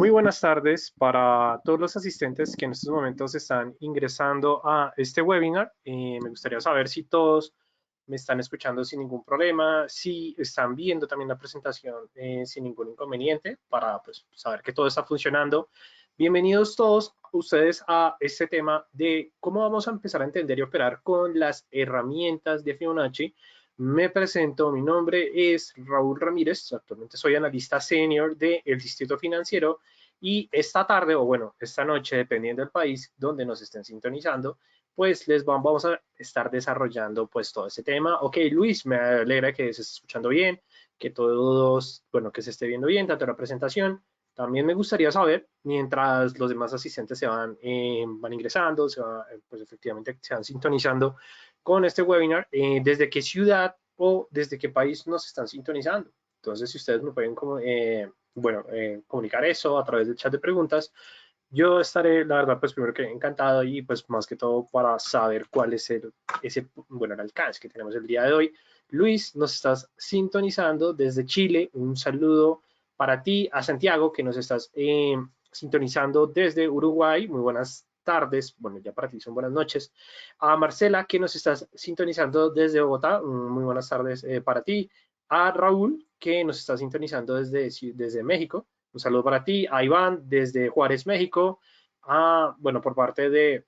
Muy buenas tardes para todos los asistentes que en estos momentos están ingresando a este webinar. Me gustaría saber si todos me están escuchando sin ningún problema, si están viendo también la presentación sin ningún inconveniente para pues, saber que todo está funcionando. Bienvenidos todos ustedes a este tema de cómo vamos a empezar a entender y operar con las herramientas de Fibonacci. Me presento, mi nombre es Raúl Ramírez, actualmente soy analista senior del Distrito Financiero y esta tarde, o bueno, esta noche, dependiendo del país donde nos estén sintonizando, pues vamos a estar desarrollando pues todo ese tema. Ok, Luis, me alegra que se esté escuchando bien, que todos, bueno, que se esté viendo bien, tanto la presentación. También me gustaría saber, mientras los demás asistentes van ingresando, pues efectivamente se van sintonizando con este webinar, desde qué ciudad o desde qué país nos están sintonizando. Entonces, si ustedes me pueden comunicar eso a través del chat de preguntas, yo estaré, la verdad, pues primero que encantado y pues más que todo para saber cuál es el alcance que tenemos el día de hoy. Luis, nos estás sintonizando desde Chile. Un saludo para ti, a Santiago, que nos estás sintonizando desde Uruguay. Muy buenas tardes, bueno, ya para ti son buenas noches. A Marcela, que nos estás sintonizando desde Bogotá. Muy buenas tardes para ti. A Raúl, que nos está sintonizando desde México. Un saludo para ti, a Iván desde Juárez, México. Bueno, por parte de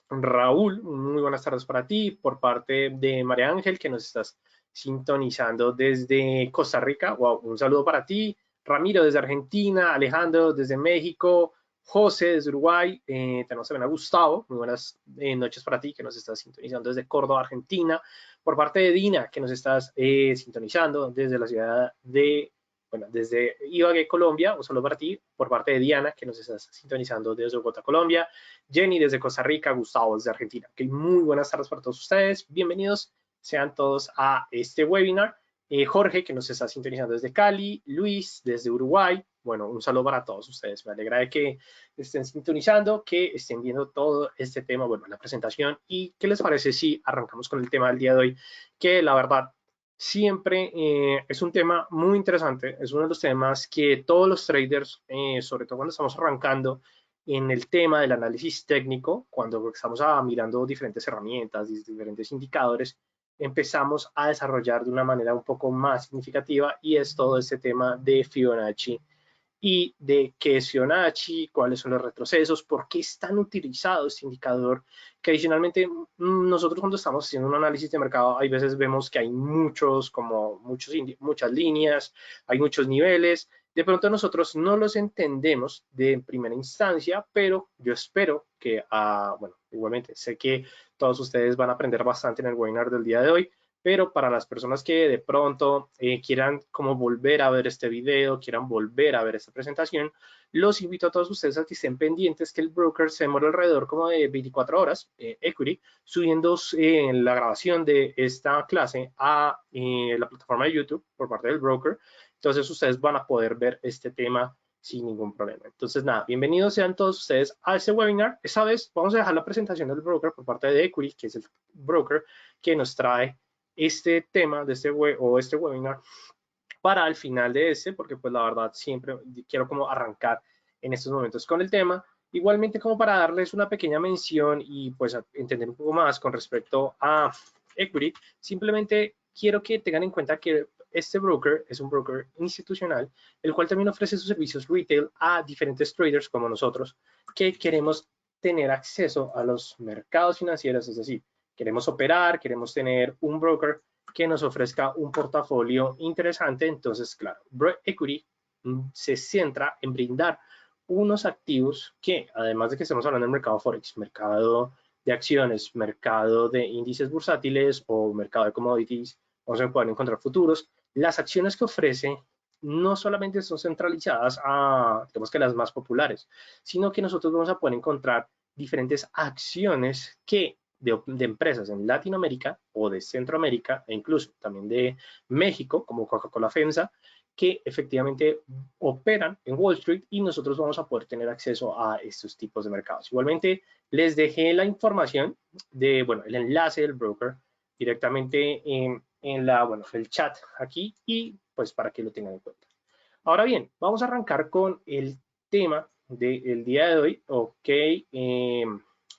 Raúl, muy buenas tardes para ti. Por parte de María Ángel, que nos estás sintonizando desde Costa Rica. Wow, un saludo para ti. Ramiro desde Argentina, Alejandro desde México, José desde Uruguay. Tenemos también a Gustavo. Muy buenas noches para ti, que nos estás sintonizando desde Córdoba, Argentina. Por parte de Dina, que nos estás sintonizando desde la ciudad desde Ibagué, Colombia, un saludo para ti, por parte de Diana, que nos estás sintonizando desde Bogotá, Colombia, Jenny desde Costa Rica, Gustavo desde Argentina. Okay, muy buenas tardes para todos ustedes, bienvenidos sean todos a este webinar. Jorge, que nos está sintonizando desde Cali, Luis desde Uruguay, bueno, un saludo para todos ustedes, me alegra de que estén sintonizando, que estén viendo todo este tema, bueno, la presentación, y qué les parece si arrancamos con el tema del día de hoy, que la verdad siempre es un tema muy interesante, es uno de los temas que todos los traders, sobre todo cuando estamos arrancando en el tema del análisis técnico, cuando estamos mirando diferentes herramientas, diferentes indicadores, empezamos a desarrollar de una manera un poco más significativa y es todo este tema de Fibonacci y de qué es Fibonacci, cuáles son los retrocesos, por qué es tan utilizado este indicador, que adicionalmente nosotros cuando estamos haciendo un análisis de mercado, hay veces vemos que hay muchas líneas, hay muchos niveles, de pronto nosotros no los entendemos de primera instancia, pero yo espero que, bueno, igualmente sé que todos ustedes van a aprender bastante en el webinar del día de hoy, pero para las personas que de pronto quieran como volver a ver este video, quieran volver a ver esta presentación, los invito a todos ustedes a que estén pendientes que el broker se demora alrededor como de 24 horas, Equity, subiendo la grabación de esta clase a la plataforma de YouTube por parte del broker. Entonces ustedes van a poder ver este tema sin ningún problema. Entonces, nada, bienvenidos sean todos ustedes a este webinar. Esta vez vamos a dejar la presentación del broker por parte de Equity, que es el broker que nos trae este tema de este webinar para el final de porque pues la verdad siempre quiero como arrancar en estos momentos con el tema. Igualmente como para darles una pequeña mención y pues entender un poco más con respecto a Equity, simplemente quiero que tengan en cuenta que este broker es un broker institucional, el cual también ofrece sus servicios retail a diferentes traders como nosotros que queremos tener acceso a los mercados financieros, es decir, queremos operar, queremos tener un broker que nos ofrezca un portafolio interesante. Entonces, claro, Equity se centra en brindar unos activos que, además de que estemos hablando del mercado Forex, mercado de acciones, mercado de índices bursátiles o mercado de commodities, o se pueden encontrar futuros, las acciones que ofrece no solamente son centralizadas a, digamos que las más populares, sino que nosotros vamos a poder encontrar diferentes acciones de empresas en Latinoamérica o de Centroamérica e incluso también de México, como Coca-Cola FEMSA, que efectivamente operan en Wall Street y nosotros vamos a poder tener acceso a estos tipos de mercados. Igualmente, les dejé la información bueno, el enlace del broker directamente el chat aquí y pues para que lo tengan en cuenta. Ahora bien, vamos a arrancar con el tema del día de hoy. Ok,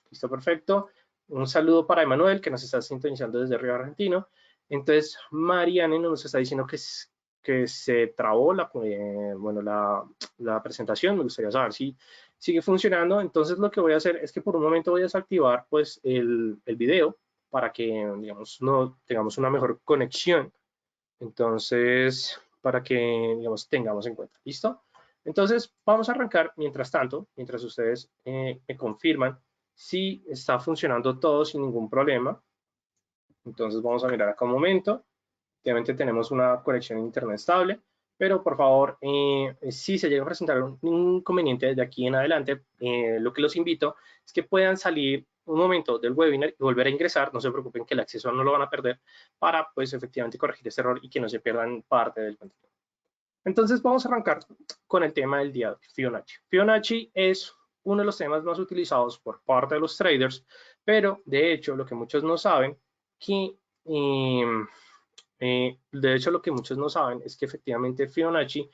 listo, perfecto. Un saludo para Emanuel, que nos está sintonizando desde Río Argentino. Entonces, Mariane nos está diciendo que se trabó bueno, la presentación. Me gustaría saber si sigue funcionando. Entonces, lo que voy a hacer es que por un momento voy a desactivar pues, el video para que, digamos, no tengamos una mejor conexión. Entonces, para que, digamos, tengamos en cuenta. ¿Listo? Entonces, vamos a arrancar mientras tanto, mientras ustedes me confirman si está funcionando todo sin ningún problema. Entonces, vamos a mirar acá un momento. Obviamente tenemos una conexión a internet estable, pero por favor, si se llega a presentar un inconveniente de aquí en adelante, lo que los invito es que puedan salir un momento del webinar y volver a ingresar. No se preocupen que el acceso no lo van a perder para, pues, efectivamente corregir este error y que no se pierdan parte del contenido. Entonces, vamos a arrancar con el tema del día de hoy, Fibonacci. Fibonacci es uno de los temas más utilizados por parte de los traders, pero de hecho, lo que muchos no saben, que de hecho, lo que muchos no saben es que efectivamente Fibonacci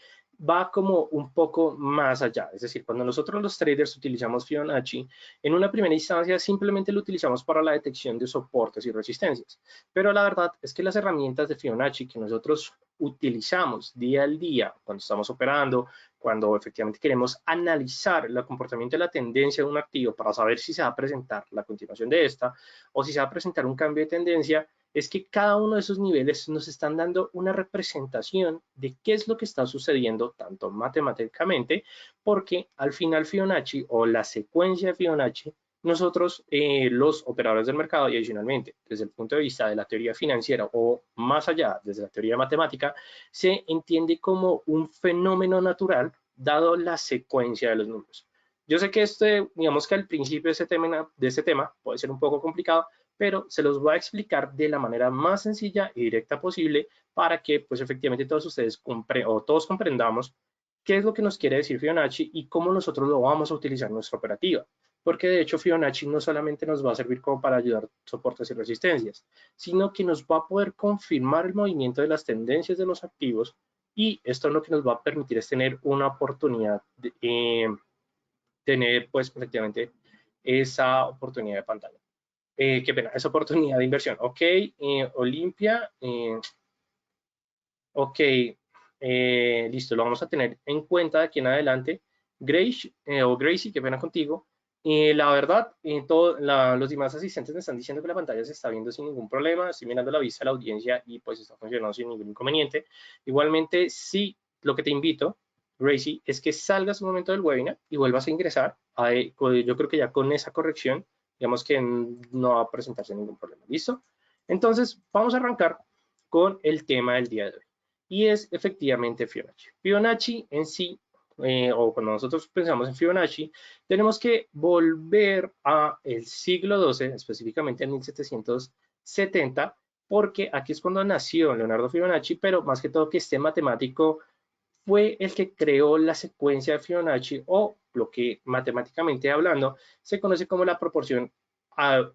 va como un poco más allá. Es decir, cuando nosotros los traders utilizamos Fibonacci, en una primera instancia simplemente lo utilizamos para la detección de soportes y resistencias. Pero la verdad es que las herramientas de Fibonacci que nosotros utilizamos día al día, cuando estamos operando, cuando efectivamente queremos analizar el comportamiento de la tendencia de un activo para saber si se va a presentar la continuación de esta o si se va a presentar un cambio de tendencia, es que cada uno de esos niveles nos están dando una representación de qué es lo que está sucediendo, tanto matemáticamente, porque al final Fibonacci o la secuencia de Fibonacci, nosotros, los operadores del mercado y adicionalmente, desde el punto de vista de la teoría financiera o más allá, desde la teoría matemática, se entiende como un fenómeno natural dado la secuencia de los números. Yo sé que digamos que al principio de este tema puede ser un poco complicado, pero se los voy a explicar de la manera más sencilla y directa posible para que pues efectivamente todos ustedes todos comprendamos qué es lo que nos quiere decir Fibonacci y cómo nosotros lo vamos a utilizar en nuestra operativa. Porque de hecho Fibonacci no solamente nos va a servir como para ayudar soportes y resistencias, sino que nos va a poder confirmar el movimiento de las tendencias de los activos y esto lo que nos va a permitir es tener una oportunidad de tener pues efectivamente esa oportunidad de pantalla. Qué pena, esa oportunidad de inversión. Ok, Olimpia, ok, listo, lo vamos a tener en cuenta de aquí en adelante. Grace, o Gracie, qué pena contigo. La verdad, los demás asistentes me están diciendo que la pantalla se está viendo sin ningún problema. Estoy mirando la vista de la audiencia y pues está funcionando sin ningún inconveniente. Igualmente, sí, lo que te invito, Gracie, es que salgas un momento del webinar y vuelvas a ingresar. Yo creo que ya con esa corrección, digamos que no va a presentarse ningún problema. ¿Listo? Entonces, vamos a arrancar con el tema del día de hoy y es efectivamente Fibonacci. Fibonacci en sí, o cuando nosotros pensamos en Fibonacci, tenemos que volver a el siglo XII, específicamente en 1770, porque aquí es cuando nació Leonardo Fibonacci, pero más que todo que este matemático fue el que creó la secuencia de Fibonacci o lo que matemáticamente hablando se conoce como la proporción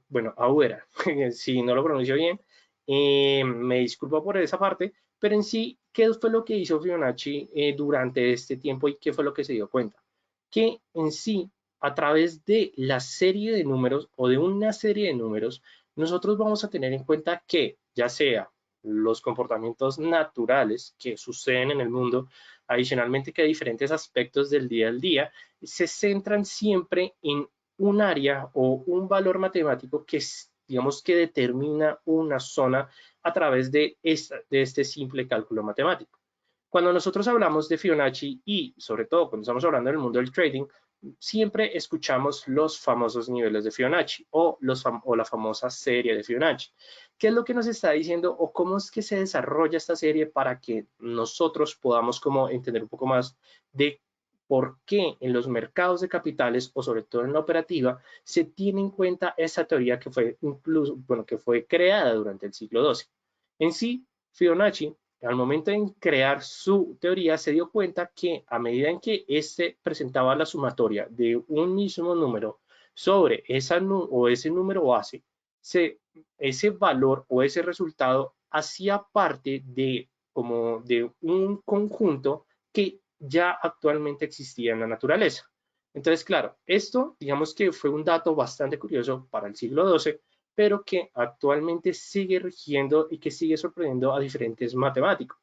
bueno, Aura, si no lo pronuncio bien, me disculpo por esa parte, pero en sí, ¿qué fue lo que hizo Fibonacci durante este tiempo y qué fue lo que se dio cuenta? Que en sí, a través de la serie de números o de una serie de números, nosotros vamos a tener en cuenta que ya sea los comportamientos naturales que suceden en el mundo, adicionalmente que diferentes aspectos del día al día, se centran siempre en un área o un valor matemático que digamos que determina una zona a través de este simple cálculo matemático. Cuando nosotros hablamos de Fibonacci y sobre todo cuando estamos hablando del mundo del trading, siempre escuchamos los famosos niveles de Fibonacci o la famosa serie de Fibonacci. ¿Qué es lo que nos está diciendo o cómo es que se desarrolla esta serie para que nosotros podamos como entender un poco más de por qué en los mercados de capitales o sobre todo en la operativa se tiene en cuenta esa teoría que fue incluso, bueno, que fue creada durante el siglo XII? En sí, Fibonacci al momento de crear su teoría, se dio cuenta que a medida en que éste presentaba la sumatoria de un mismo número sobre ese número base, ese valor o ese resultado hacía parte de como de un conjunto que ya actualmente existía en la naturaleza. Entonces, claro, esto digamos que fue un dato bastante curioso para el siglo XII, pero que actualmente sigue rigiendo y que sigue sorprendiendo a diferentes matemáticos.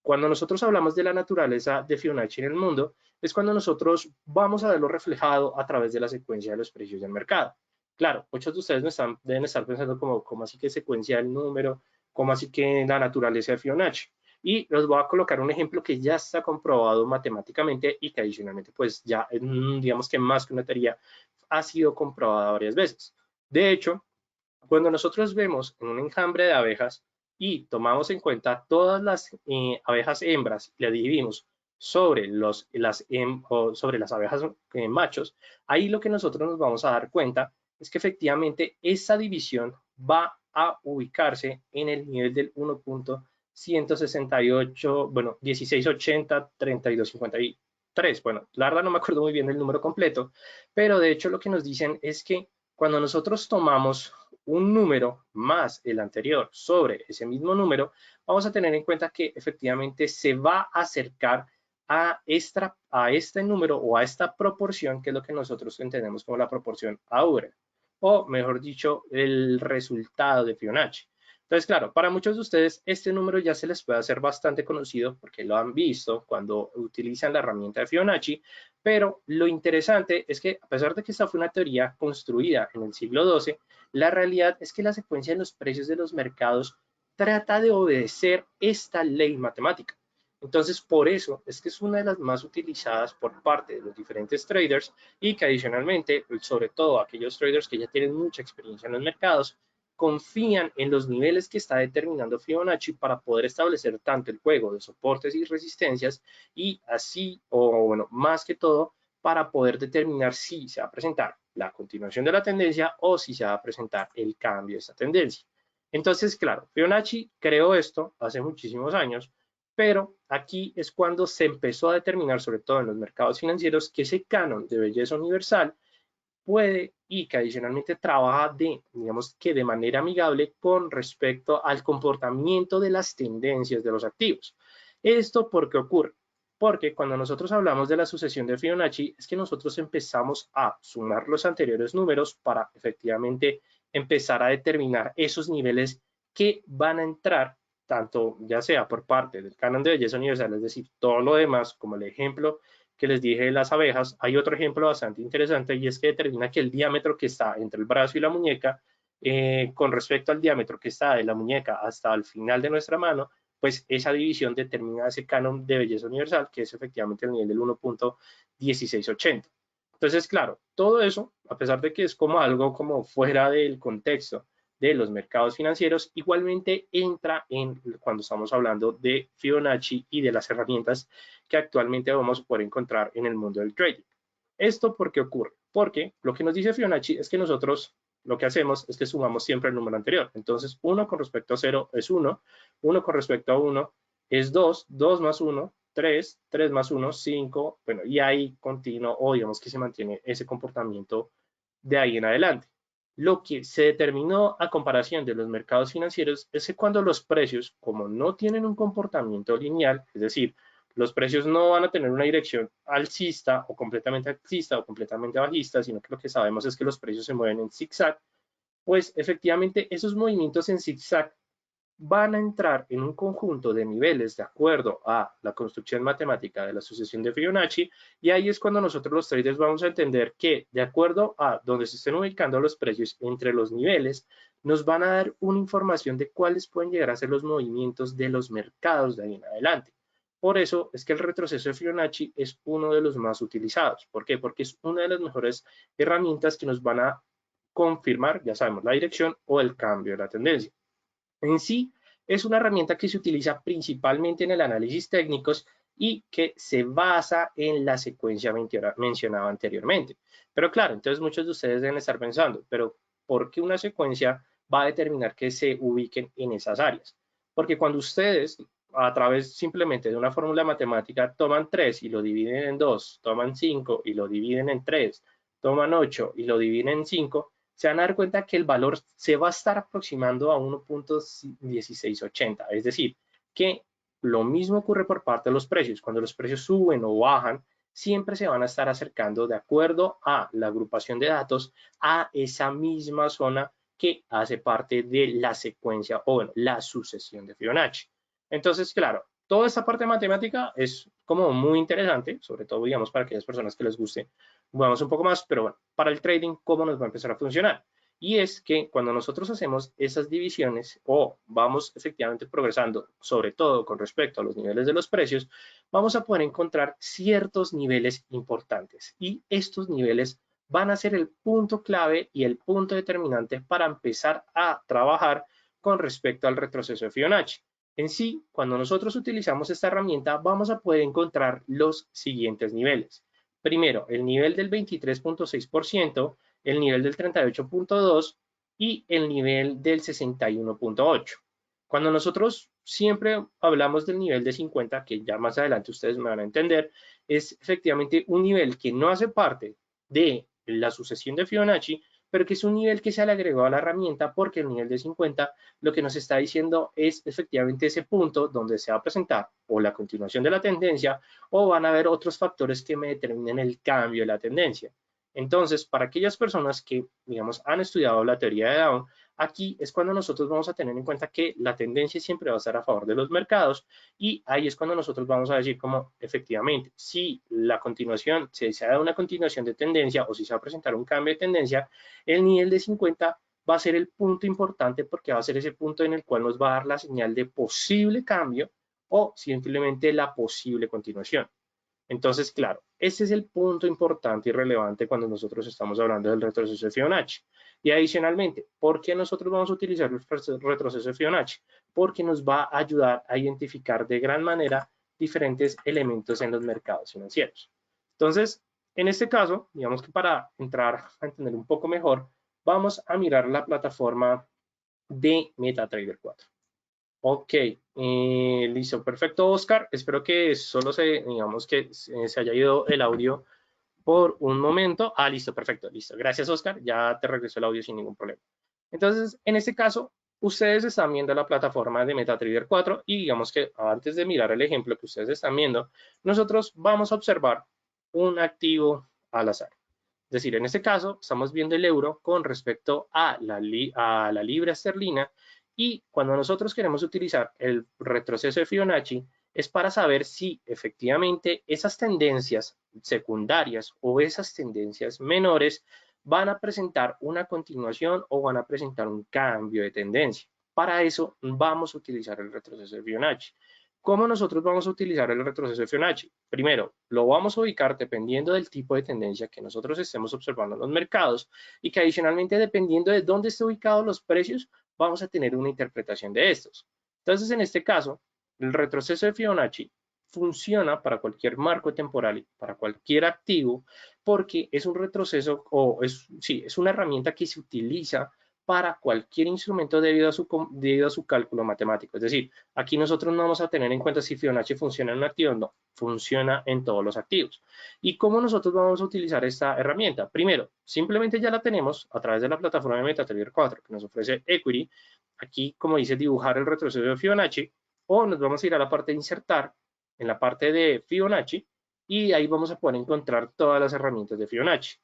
Cuando nosotros hablamos de la naturaleza de Fibonacci en el mundo, es cuando nosotros vamos a verlo reflejado a través de la secuencia de los precios del mercado. Claro, muchos de ustedes deben estar pensando como así que secuencia del número, como así que la naturaleza de Fibonacci. Y les voy a colocar un ejemplo que ya está comprobado matemáticamente y que adicionalmente, pues ya, digamos que más que una teoría, ha sido comprobada varias veces. De hecho, cuando nosotros vemos en un enjambre de abejas y tomamos en cuenta todas las abejas hembras y las dividimos sobre, sobre las abejas machos, ahí lo que nosotros nos vamos a dar cuenta es que efectivamente esa división va a ubicarse en el nivel del 1.168, bueno, 1680, 3253. Bueno, la verdad no me acuerdo muy bien del número completo, pero de hecho lo que nos dicen es que cuando nosotros tomamos un número más el anterior sobre ese mismo número, vamos a tener en cuenta que efectivamente se va a acercar a este número o a esta proporción, que es lo que nosotros entendemos como la proporción áurea, o mejor dicho, el resultado de Fibonacci. Entonces, claro, para muchos de ustedes este número ya se les puede hacer bastante conocido porque lo han visto cuando utilizan la herramienta de Fibonacci, pero lo interesante es que a pesar de que esta fue una teoría construida en el siglo XII, la realidad es que la secuencia de los precios de los mercados trata de obedecer esta ley matemática. Entonces, por eso es que es una de las más utilizadas por parte de los diferentes traders y que adicionalmente, sobre todo aquellos traders que ya tienen mucha experiencia en los mercados, confían en los niveles que está determinando Fibonacci para poder establecer tanto el juego de soportes y resistencias y así, o bueno, más que todo, para poder determinar si se va a presentar la continuación de la tendencia o si se va a presentar el cambio de esta tendencia. Entonces, claro, Fibonacci creó esto hace muchísimos años, pero aquí es cuando se empezó a determinar, sobre todo en los mercados financieros, que ese canon de belleza universal puede y que adicionalmente trabaja digamos que de manera amigable con respecto al comportamiento de las tendencias de los activos. ¿Esto por qué ocurre? Porque cuando nosotros hablamos de la sucesión de Fibonacci, es que nosotros empezamos a sumar los anteriores números para efectivamente empezar a determinar esos niveles que van a entrar, tanto ya sea por parte del canon de belleza universal, es decir, todo lo demás, como el ejemplo que les dije de las abejas, hay otro ejemplo bastante interesante y es que determina que el diámetro que está entre el brazo y la muñeca, con respecto al diámetro que está de la muñeca hasta el final de nuestra mano, pues esa división determina ese canon de belleza universal, que es efectivamente el nivel del 1.1680. Entonces, claro, todo eso, a pesar de que es como algo como fuera del contexto de los mercados financieros, igualmente entra en cuando estamos hablando de Fibonacci y de las herramientas que actualmente vamos a poder encontrar en el mundo del trading. ¿Esto por qué ocurre? Porque lo que nos dice Fibonacci es que nosotros lo que hacemos es que sumamos siempre el número anterior. Entonces, 1 con respecto a 0 es 1, 1 con respecto a 1 es 2, 2 más 1, 3, 3 más 1, 5, bueno, y ahí continuo, o digamos que se mantiene ese comportamiento de ahí en adelante. Lo que se determinó a comparación de los mercados financieros es que cuando los precios, como no tienen un comportamiento lineal, es decir, los precios no van a tener una dirección alcista o completamente bajista, sino que lo que sabemos es que los precios se mueven en zigzag, pues efectivamente esos movimientos en zigzag van a entrar en un conjunto de niveles de acuerdo a la construcción matemática de la sucesión de Fibonacci, y ahí es cuando nosotros los traders vamos a entender que de acuerdo a donde se estén ubicando los precios entre los niveles, nos van a dar una información de cuáles pueden llegar a ser los movimientos de los mercados de ahí en adelante. Por eso es que el retroceso de Fibonacci es uno de los más utilizados. ¿Por qué? Porque es una de las mejores herramientas que nos van a confirmar, ya sabemos, la dirección o el cambio de la tendencia. En sí, es una herramienta que se utiliza principalmente en el análisis técnicos y que se basa en la secuencia mencionada anteriormente. Pero claro, entonces muchos de ustedes deben estar pensando, pero ¿por qué una secuencia va a determinar que se ubiquen en esas áreas? Porque cuando ustedes, a través simplemente de una fórmula matemática, toman 3 y lo dividen en 2, toman 5 y lo dividen en 3, toman 8 y lo dividen en 5, se van a dar cuenta que el valor se va a estar aproximando a 1.1680, es decir, que lo mismo ocurre por parte de los precios. Cuando los precios suben o bajan, siempre se van a estar acercando de acuerdo a la agrupación de datos a esa misma zona que hace parte de la secuencia o bueno, la sucesión de Fibonacci. Entonces, claro, toda esta parte matemática es como muy interesante, sobre todo, digamos, para aquellas personas que les guste, vamos un poco más, pero bueno, para el trading, ¿cómo nos va a empezar a funcionar? Y es que cuando nosotros hacemos esas divisiones o vamos efectivamente progresando, sobre todo con respecto a los niveles de los precios, vamos a poder encontrar ciertos niveles importantes. Y estos niveles van a ser el punto clave y el punto determinante para empezar a trabajar con respecto al retroceso de Fibonacci. En sí, cuando nosotros utilizamos esta herramienta, vamos a poder encontrar los siguientes niveles. Primero, el nivel del 23.6%, el nivel del 38.2% y el nivel del 61.8%. Cuando nosotros siempre hablamos del nivel de 50, que ya más adelante ustedes me van a entender, es efectivamente un nivel que no hace parte de la sucesión de Fibonacci, pero que es un nivel que se le agregó a la herramienta porque el nivel de 50 lo que nos está diciendo es efectivamente ese punto donde se va a presentar o la continuación de la tendencia o van a haber otros factores que me determinen el cambio de la tendencia. Entonces, para aquellas personas que, digamos, han estudiado la teoría de Down, aquí es cuando nosotros vamos a tener en cuenta que la tendencia siempre va a estar a favor de los mercados y ahí es cuando nosotros vamos a decir como efectivamente, si la continuación, si se da una continuación de tendencia o si se va a presentar un cambio de tendencia, el nivel de 50 va a ser el punto importante porque va a ser ese punto en el cual nos va a dar la señal de posible cambio o simplemente la posible continuación. Entonces, claro, ese es el punto importante y relevante cuando nosotros estamos hablando del retroceso de Fibonacci. Y adicionalmente, ¿por qué nosotros vamos a utilizar el retroceso de Fibonacci? Porque nos va a ayudar a identificar de gran manera diferentes elementos en los mercados financieros. Entonces, en este caso, digamos que para entrar a entender un poco mejor, vamos a mirar la plataforma de MetaTrader 4. Ok, listo, perfecto, Oscar. Espero que solo digamos que se haya ido el audio por un momento. Ah, listo, perfecto, listo. Gracias, Oscar. Ya te regresó el audio sin ningún problema. Entonces, en este caso, ustedes están viendo la plataforma de MetaTrader 4 y digamos que antes de mirar el ejemplo que ustedes están viendo, nosotros vamos a observar un activo al azar. Es decir, en este caso, estamos viendo el euro con respecto a la libra esterlina y cuando nosotros queremos utilizar el retroceso de Fibonacci es para saber si efectivamente esas tendencias secundarias o esas tendencias menores van a presentar una continuación o van a presentar un cambio de tendencia. Para eso vamos a utilizar el retroceso de Fibonacci. ¿Cómo nosotros vamos a utilizar el retroceso de Fibonacci? Primero, lo vamos a ubicar dependiendo del tipo de tendencia que nosotros estemos observando en los mercados y que adicionalmente dependiendo de dónde estén ubicados los precios, vamos a tener una interpretación de estos. Entonces, en este caso, el retroceso de Fibonacci funciona para cualquier marco temporal y para cualquier activo porque es un retroceso o es una herramienta que se utiliza para cualquier instrumento debido a su cálculo matemático. Es decir, aquí nosotros no vamos a tener en cuenta si Fibonacci funciona en un activo, no, funciona en todos los activos. ¿Y cómo nosotros vamos a utilizar esta herramienta? Primero, simplemente ya la tenemos a través de la plataforma de MetaTrader 4 que nos ofrece Equity. Aquí, como dice, dibujar el retroceso de Fibonacci, o nos vamos a ir a la parte de insertar, en la parte de Fibonacci, y ahí vamos a poder encontrar todas las herramientas de Fibonacci.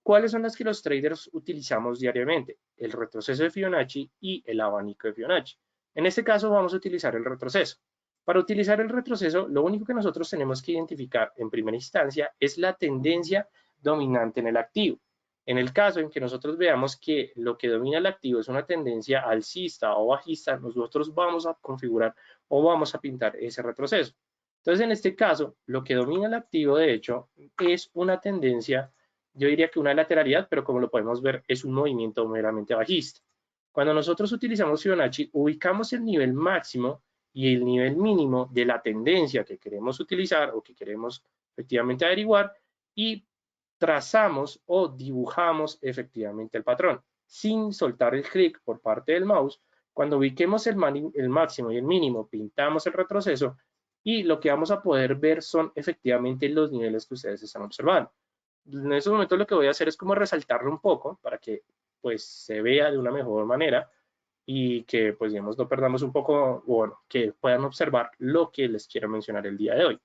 ¿Cuáles son las que los traders utilizamos diariamente? El retroceso de Fibonacci y el abanico de Fibonacci. En este caso vamos a utilizar el retroceso. Para utilizar el retroceso, lo único que nosotros tenemos que identificar en primera instancia es la tendencia dominante en el activo. En el caso en que nosotros veamos que lo que domina el activo es una tendencia alcista o bajista, nosotros vamos a configurar o vamos a pintar ese retroceso. Entonces, en este caso, lo que domina el activo, de hecho, es una tendencia, yo diría que una lateralidad, pero como lo podemos ver, es un movimiento meramente bajista. Cuando nosotros utilizamos Fibonacci, ubicamos el nivel máximo y el nivel mínimo de la tendencia que queremos utilizar o que queremos efectivamente averiguar y trazamos o dibujamos efectivamente el patrón sin soltar el clic por parte del mouse. Cuando ubiquemos el máximo y el mínimo, pintamos el retroceso y lo que vamos a poder ver son efectivamente los niveles que ustedes están observando. En estos momentos lo que voy a hacer es como resaltarlo un poco para que pues se vea de una mejor manera. y que pues digamos no perdamos un poco, bueno, que puedan observar lo que les quiero mencionar el día de hoy.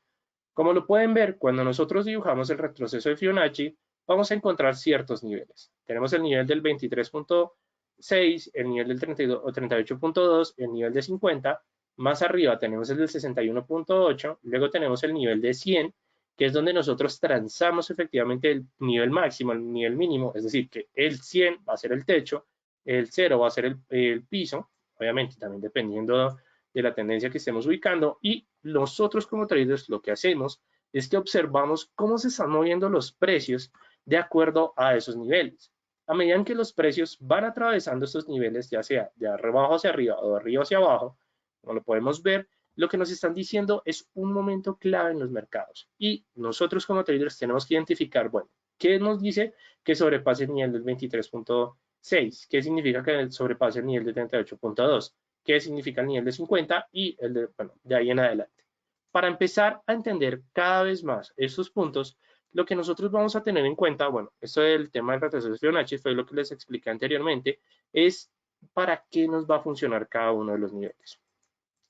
Como lo pueden ver, cuando nosotros dibujamos el retroceso de Fibonacci, vamos a encontrar ciertos niveles. Tenemos el nivel del 23.6, el nivel del 32, o 38.2, el nivel de 50, más arriba tenemos el del 61.8, luego tenemos el nivel de 100, que es donde nosotros transamos efectivamente el nivel máximo, el nivel mínimo, es decir, que el 100 va a ser el techo, el 0 va a ser el piso, obviamente también dependiendo de la tendencia que estemos ubicando, y nosotros como traders lo que hacemos es que observamos cómo se están moviendo los precios de acuerdo a esos niveles. A medida que los precios van atravesando estos niveles, ya sea de abajo hacia arriba o de arriba hacia abajo, como lo podemos ver, lo que nos están diciendo es un momento clave en los mercados. Y nosotros como traders tenemos que identificar, bueno, ¿qué nos dice que sobrepase el nivel del 23.6? ¿Qué significa que sobrepase el nivel del 38.2? ¿Qué significa el nivel de 50? Y el de, bueno, de ahí en adelante. Para empezar a entender cada vez más estos puntos, lo que nosotros vamos a tener en cuenta, bueno, esto del tema del retroceso de Fibonacci fue lo que les expliqué anteriormente, es para qué nos va a funcionar cada uno de los niveles.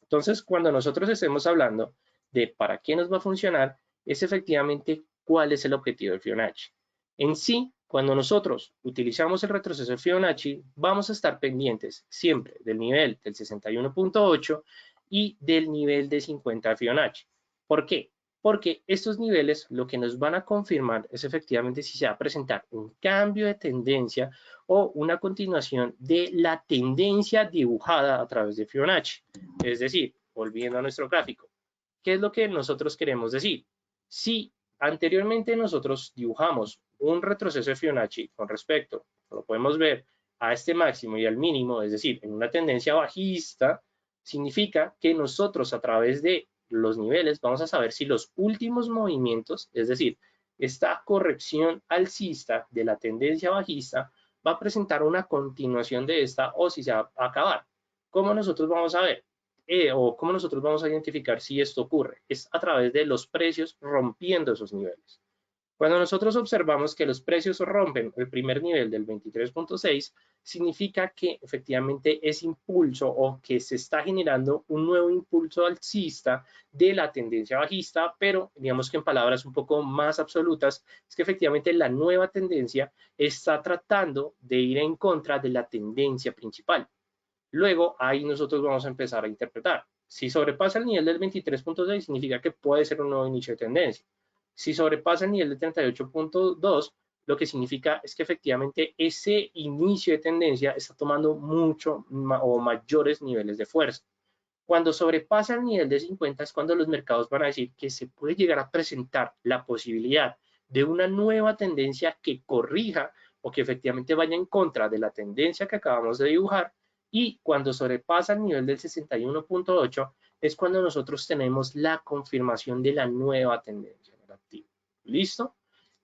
Entonces, cuando nosotros estemos hablando de para qué nos va a funcionar, es efectivamente cuál es el objetivo de Fibonacci. En sí, cuando nosotros utilizamos el retroceso de Fibonacci, vamos a estar pendientes siempre del nivel del 61.8 y del nivel de 50 de Fibonacci. ¿Por qué? Porque estos niveles lo que nos van a confirmar es efectivamente si se va a presentar un cambio de tendencia o una continuación de la tendencia dibujada a través de Fibonacci. Es decir, volviendo a nuestro gráfico, ¿qué es lo que nosotros queremos decir? Si anteriormente nosotros dibujamos un retroceso de Fibonacci con respecto, lo podemos ver, a este máximo y al mínimo, es decir, en una tendencia bajista, significa que nosotros a través de los niveles vamos a saber si los últimos movimientos, es decir, esta corrección alcista de la tendencia bajista va a presentar una continuación de esta o si se va a acabar. ¿Cómo nosotros vamos a ver? O cómo nosotros vamos a identificar si esto ocurre. Es a través de los precios rompiendo esos niveles. Cuando nosotros observamos que los precios rompen el primer nivel del 23.6, significa que efectivamente ese impulso o que se está generando un nuevo impulso alcista de la tendencia bajista, pero digamos que en palabras un poco más absolutas, es que efectivamente la nueva tendencia está tratando de ir en contra de la tendencia principal. Luego, ahí nosotros vamos a empezar a interpretar. Si sobrepasa el nivel del 23.6, significa que puede ser un nuevo inicio de tendencia. Si sobrepasa el nivel del 38.2, lo que significa es que efectivamente ese inicio de tendencia está tomando mucho o mayores niveles de fuerza. Cuando sobrepasa el nivel de 50 es cuando los mercados van a decir que se puede llegar a presentar la posibilidad de una nueva tendencia que corrija o que efectivamente vaya en contra de la tendencia que acabamos de dibujar, y cuando sobrepasa el nivel del 61.8 es cuando nosotros tenemos la confirmación de la nueva tendencia negativa. ¿Listo?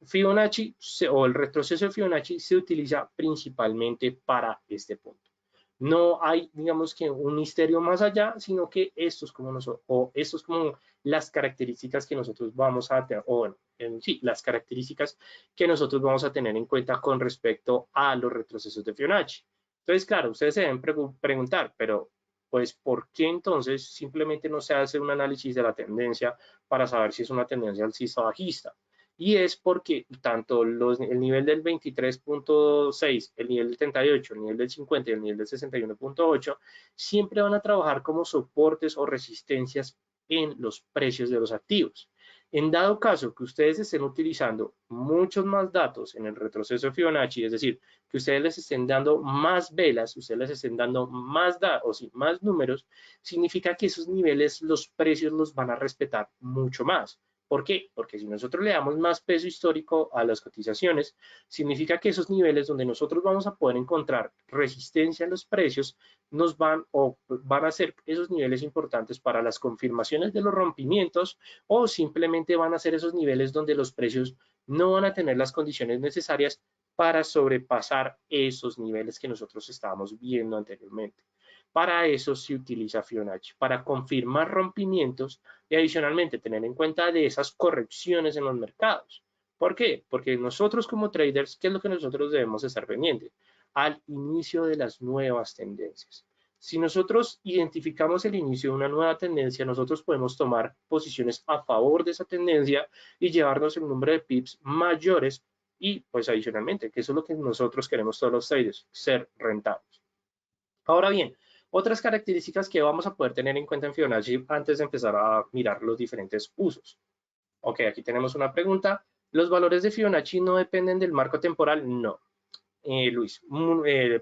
Fibonacci o el retroceso de Fibonacci se utiliza principalmente para este punto. No hay, digamos que un misterio más allá, sino que esto es como nosotros, o esto es como las características que nosotros vamos a tener, o bueno, sí, las características que nosotros vamos a tener en cuenta con respecto a los retrocesos de Fibonacci. Entonces, claro, ustedes se deben preguntar, pero pues, ¿por qué entonces simplemente no se hace un análisis de la tendencia para saber si es una tendencia alcista o bajista? Y es porque tanto el nivel del 23.6, el nivel del 38, el nivel del 50 y el nivel del 61.8 siempre van a trabajar como soportes o resistencias en los precios de los activos. En dado caso que ustedes estén utilizando muchos más datos en el retroceso de Fibonacci, es decir, que ustedes les estén dando más velas, ustedes les estén dando más datos y más números, significa que esos niveles los precios los van a respetar mucho más. ¿Por qué? Porque si nosotros le damos más peso histórico a las cotizaciones, significa que esos niveles donde nosotros vamos a poder encontrar resistencia en los precios nos van a ser esos niveles importantes para las confirmaciones de los rompimientos, o simplemente van a ser esos niveles donde los precios no van a tener las condiciones necesarias para sobrepasar esos niveles que nosotros estábamos viendo anteriormente. Para eso se utiliza Fibonacci, para confirmar rompimientos y adicionalmente tener en cuenta de esas correcciones en los mercados. ¿Por qué? Porque nosotros como traders, ¿qué es lo que nosotros debemos estar pendientes? Al inicio de las nuevas tendencias. Si nosotros identificamos el inicio de una nueva tendencia, nosotros podemos tomar posiciones a favor de esa tendencia y llevarnos el número de pips mayores y pues adicionalmente, que eso es lo que nosotros queremos todos los traders, ser rentables. Ahora bien, otras características que vamos a poder tener en cuenta en Fibonacci antes de empezar a mirar los diferentes usos. Ok, aquí tenemos una pregunta. ¿Los valores de Fibonacci no dependen del marco temporal? No. Luis,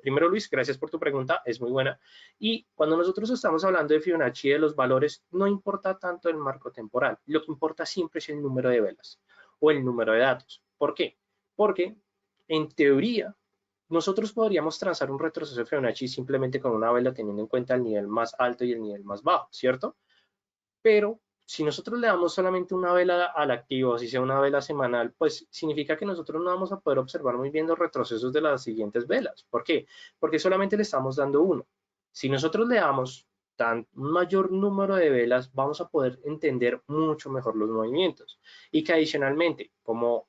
primero Luis, gracias por tu pregunta, es muy buena. Y cuando nosotros estamos hablando de Fibonacci, de los valores, no importa tanto el marco temporal, lo que importa siempre es el número de velas o el número de datos. ¿Por qué? Porque en teoría nosotros podríamos trazar un retroceso de Fibonacci simplemente con una vela teniendo en cuenta el nivel más alto y el nivel más bajo, ¿cierto? Pero si nosotros le damos solamente una vela al activo, si sea una vela semanal, pues significa que nosotros no vamos a poder observar muy bien los retrocesos de las siguientes velas. ¿Por qué? Porque solamente le estamos dando uno. Si nosotros le damos un mayor número de velas, vamos a poder entender mucho mejor los movimientos. Y que adicionalmente, como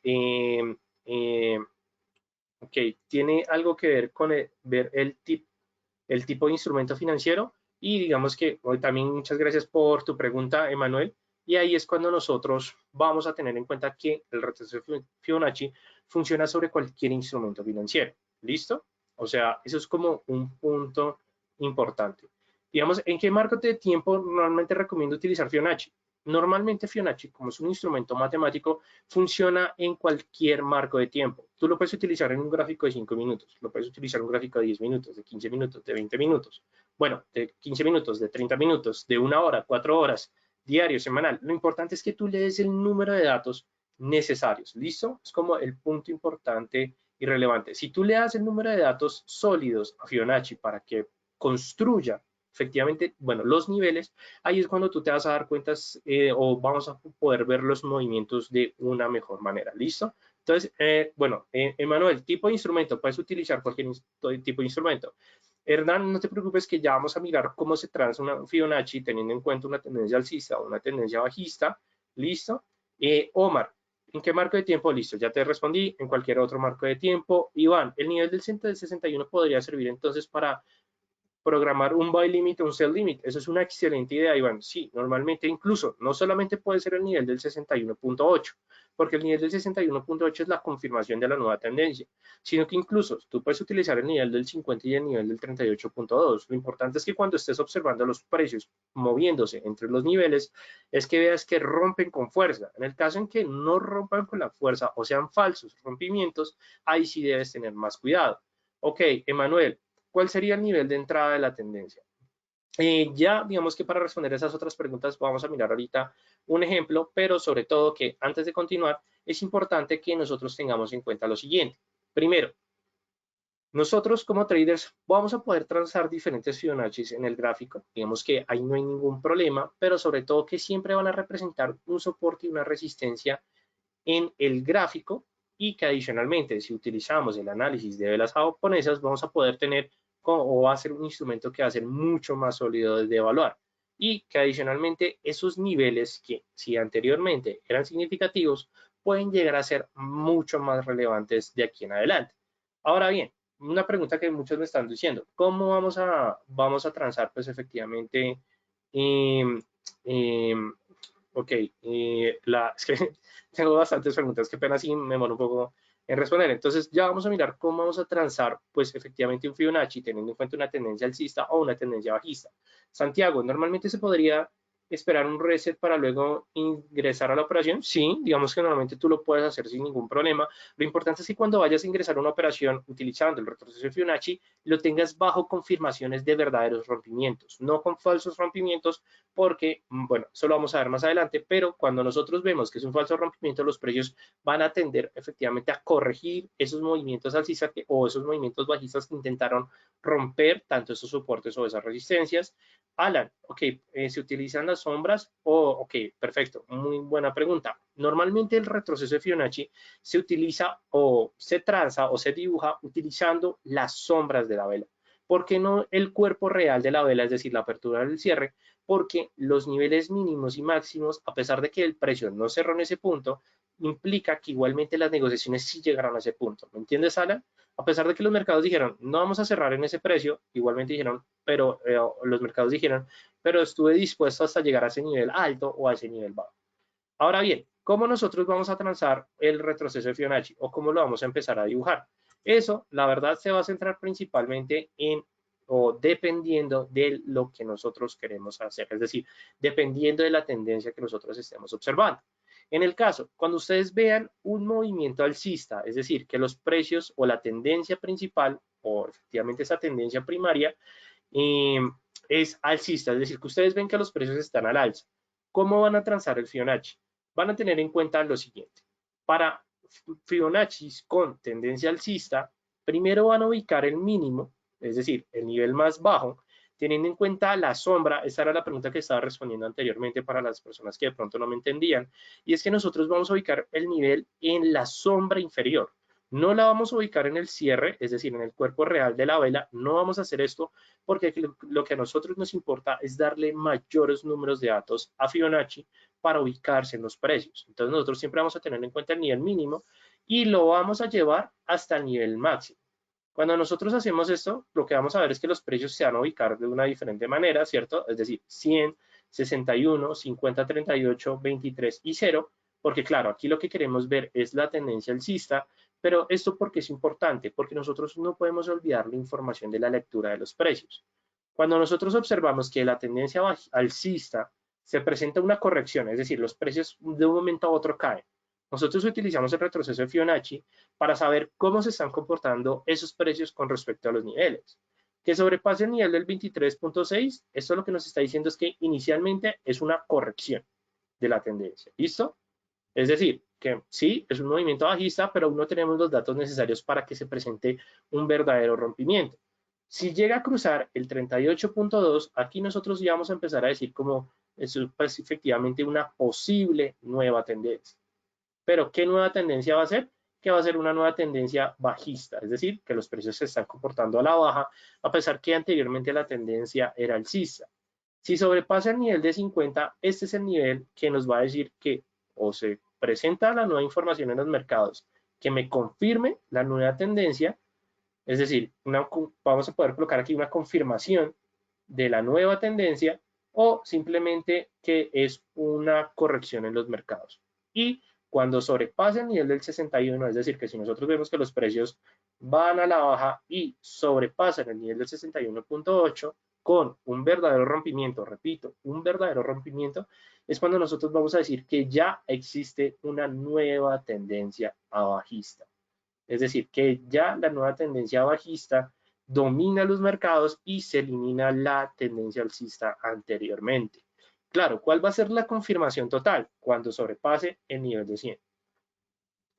tiene algo que ver con ver el tipo de instrumento financiero, y digamos que hoy también muchas gracias por tu pregunta, Emanuel, y ahí es cuando nosotros vamos a tener en cuenta que el retroceso Fibonacci funciona sobre cualquier instrumento financiero. ¿Listo? O sea, eso es como un punto importante. Digamos, ¿en qué marco de tiempo normalmente recomiendo utilizar Fibonacci? Normalmente Fibonacci, como es un instrumento matemático, funciona en cualquier marco de tiempo. Tú lo puedes utilizar en un gráfico de 5 minutos, lo puedes utilizar en un gráfico de 10 minutos, de 15 minutos, de 20 minutos. Bueno, de 15 minutos, de 30 minutos, de 1 hora, 4 horas, diario, semanal. Lo importante es que tú le des el número de datos necesarios. ¿Listo? Es como el punto importante y relevante. Si tú le das el número de datos sólidos a Fibonacci para que construya efectivamente, bueno, los niveles, ahí es cuando tú te vas a dar cuentas o vamos a poder ver los movimientos de una mejor manera. ¿Listo? Entonces, bueno, Emanuel, tipo de instrumento, puedes utilizar cualquier tipo de instrumento. Hernán, no te preocupes que ya vamos a mirar cómo se transa una Fibonacci teniendo en cuenta una tendencia alcista o una tendencia bajista. ¿Listo? Omar, ¿en qué marco de tiempo? Listo, ya te respondí. En cualquier otro marco de tiempo. Iván, el nivel del 61 podría servir entonces para programar un buy limit o un sell limit. Eso es una excelente idea, Iván. Sí, normalmente incluso no solamente puede ser el nivel del 61.8, porque el nivel del 61.8 es la confirmación de la nueva tendencia, sino que incluso tú puedes utilizar el nivel del 50 y el nivel del 38.2. Lo importante es que cuando estés observando los precios moviéndose entre los niveles, es que veas que rompen con fuerza. En el caso en que no rompan con la fuerza o sean falsos rompimientos, ahí sí debes tener más cuidado. Ok, Emanuel, ¿cuál sería el nivel de entrada de la tendencia? Ya, digamos que para responder esas otras preguntas vamos a mirar ahorita un ejemplo, pero sobre todo que antes de continuar es importante que nosotros tengamos en cuenta lo siguiente. Primero, nosotros como traders vamos a poder transar diferentes Fibonacci en el gráfico, digamos que ahí no hay ningún problema, pero sobre todo que siempre van a representar un soporte y una resistencia en el gráfico y que adicionalmente si utilizamos el análisis de velas japonesas vamos a poder tener o va a ser un instrumento que va a ser mucho más sólido de evaluar y que adicionalmente esos niveles que si anteriormente eran significativos pueden llegar a ser mucho más relevantes de aquí en adelante. Ahora bien, una pregunta que muchos me están diciendo, ¿cómo vamos a transar? Pues efectivamente, eh, eh, ok, es que tengo bastantes preguntas, qué pena si me demoro un poco en responder. Entonces ya vamos a mirar cómo vamos a transar, pues efectivamente un Fibonacci teniendo en cuenta una tendencia alcista o una tendencia bajista. Santiago, normalmente se podría esperar un reset para luego ingresar a la operación. Sí, digamos que normalmente tú lo puedes hacer sin ningún problema. Lo importante es que cuando vayas a ingresar a una operación utilizando el retroceso de Fibonacci, lo tengas bajo confirmaciones de verdaderos rompimientos, no con falsos rompimientos, porque, bueno, eso lo vamos a ver más adelante, pero cuando nosotros vemos que es un falso rompimiento, los precios van a tender efectivamente a corregir esos movimientos alcistas o esos movimientos bajistas que intentaron romper tanto esos soportes o esas resistencias. Alan, ok, ¿se utilizan las sombras? Ok, perfecto, muy buena pregunta. Normalmente el retroceso de Fibonacci se utiliza o se traza o se dibuja utilizando las sombras de la vela. ¿Por qué no el cuerpo real de la vela, es decir, la apertura del cierre? Porque los niveles mínimos y máximos, a pesar de que el precio no cerró en ese punto, implica que igualmente las negociaciones sí llegaron a ese punto. ¿Me entiendes, Alan? A pesar de que los mercados dijeron, no vamos a cerrar en ese precio, igualmente dijeron, pero los mercados dijeron, pero estuve dispuesto hasta llegar a ese nivel alto o a ese nivel bajo. Ahora bien, ¿cómo nosotros vamos a transar el retroceso de Fibonacci o cómo lo vamos a empezar a dibujar? Eso, la verdad, se va a centrar principalmente en o dependiendo de lo que nosotros queremos hacer, es decir, dependiendo de la tendencia que nosotros estemos observando. En el caso, cuando ustedes vean un movimiento alcista, es decir, que los precios o la tendencia principal o efectivamente esa tendencia primaria eh, es alcista, es decir, que ustedes ven que los precios están al alza, ¿cómo van a transar el Fibonacci? Van a tener en cuenta lo siguiente. Para Fibonacci con tendencia alcista, primero van a ubicar el mínimo, es decir, el nivel más bajo, teniendo en cuenta la sombra. Esa era la pregunta que estaba respondiendo anteriormente para las personas que de pronto no me entendían, y es que nosotros vamos a ubicar el nivel en la sombra inferior. No la vamos a ubicar en el cierre, es decir, en el cuerpo real de la vela. No vamos a hacer esto porque lo que a nosotros nos importa es darle mayores números de datos a Fibonacci para ubicarse en los precios. Entonces nosotros siempre vamos a tener en cuenta el nivel mínimo y lo vamos a llevar hasta el nivel máximo. Cuando nosotros hacemos esto, lo que vamos a ver es que los precios se van a ubicar de una diferente manera, ¿cierto? Es decir, 100, 61, 50, 38, 23 y 0, porque claro, aquí lo que queremos ver es la tendencia alcista, pero esto porque es importante, porque nosotros no podemos olvidar la información de la lectura de los precios. Cuando nosotros observamos que la tendencia alcista se presenta una corrección, es decir, los precios de un momento a otro caen, nosotros utilizamos el retroceso de Fibonacci para saber cómo se están comportando esos precios con respecto a los niveles. Que sobrepase el nivel del 23.6, esto lo que nos está diciendo es que inicialmente es una corrección de la tendencia. ¿Listo? Es decir, que sí, es un movimiento bajista, pero aún no tenemos los datos necesarios para que se presente un verdadero rompimiento. Si llega a cruzar el 38.2, aquí nosotros ya vamos a empezar a decir como eso es pues, efectivamente una posible nueva tendencia. Pero ¿qué nueva tendencia va a ser? Que va a ser una nueva tendencia bajista, es decir, que los precios se están comportando a la baja, a pesar que anteriormente la tendencia era alcista. Si sobrepasa el nivel de 50, este es el nivel que nos va a decir que o se presenta la nueva información en los mercados que me confirme la nueva tendencia, es decir, vamos a poder colocar aquí una confirmación de la nueva tendencia o simplemente que es una corrección en los mercados. Y cuando sobrepase el nivel del 61, es decir, que si nosotros vemos que los precios van a la baja y sobrepasan el nivel del 61.8 con un verdadero rompimiento, repito, un verdadero rompimiento, es cuando nosotros vamos a decir que ya existe una nueva tendencia bajista. Es decir, que ya la nueva tendencia bajista domina los mercados y se elimina la tendencia alcista anteriormente. Claro, ¿cuál va a ser la confirmación total? Cuando sobrepase el nivel de 100.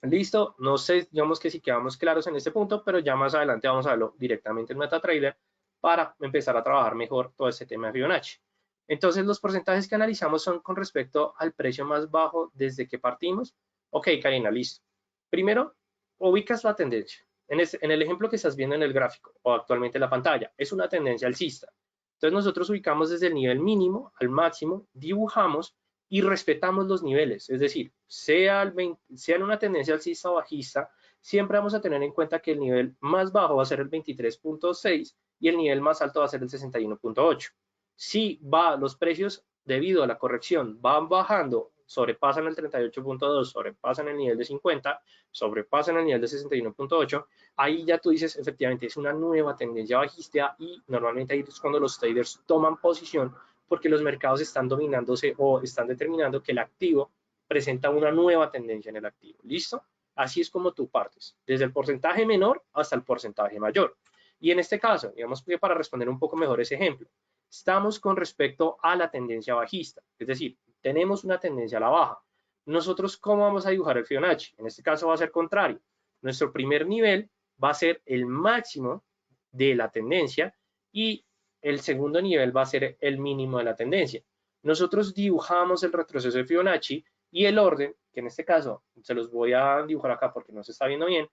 Listo, no sé, digamos que si quedamos claros en este punto, pero ya más adelante vamos a verlo directamente en MetaTrader para empezar a trabajar mejor todo este tema de Fibonacci. Entonces, los porcentajes que analizamos son con respecto al precio más bajo desde que partimos. Ok, Karina, listo. Primero, ubicas la tendencia. En el ejemplo que estás viendo en el gráfico o actualmente en la pantalla, es una tendencia alcista. Entonces, nosotros ubicamos desde el nivel mínimo al máximo, dibujamos y respetamos los niveles, es decir, sea en una tendencia alcista o bajista, siempre vamos a tener en cuenta que el nivel más bajo va a ser el 23.6 y el nivel más alto va a ser el 61.8. Si los precios debido a la corrección van bajando, sobrepasan el 38.2, sobrepasan el nivel de 50, sobrepasan el nivel de 61.8, ahí ya tú dices, efectivamente, es una nueva tendencia bajista y normalmente ahí es cuando los traders toman posición porque los mercados están dominándose o están determinando que el activo presenta una nueva tendencia en el activo. ¿Listo? Así es como tú partes, desde el porcentaje menor hasta el porcentaje mayor. Y en este caso, digamos que para responder un poco mejor ese ejemplo, estamos con respecto a la tendencia bajista, es decir, tenemos una tendencia a la baja. Nosotros, ¿cómo vamos a dibujar el Fibonacci? En este caso va a ser contrario. Nuestro primer nivel va a ser el máximo de la tendencia y el segundo nivel va a ser el mínimo de la tendencia. Nosotros dibujamos el retroceso de Fibonacci y el orden, que en este caso se los voy a dibujar acá porque no se está viendo bien,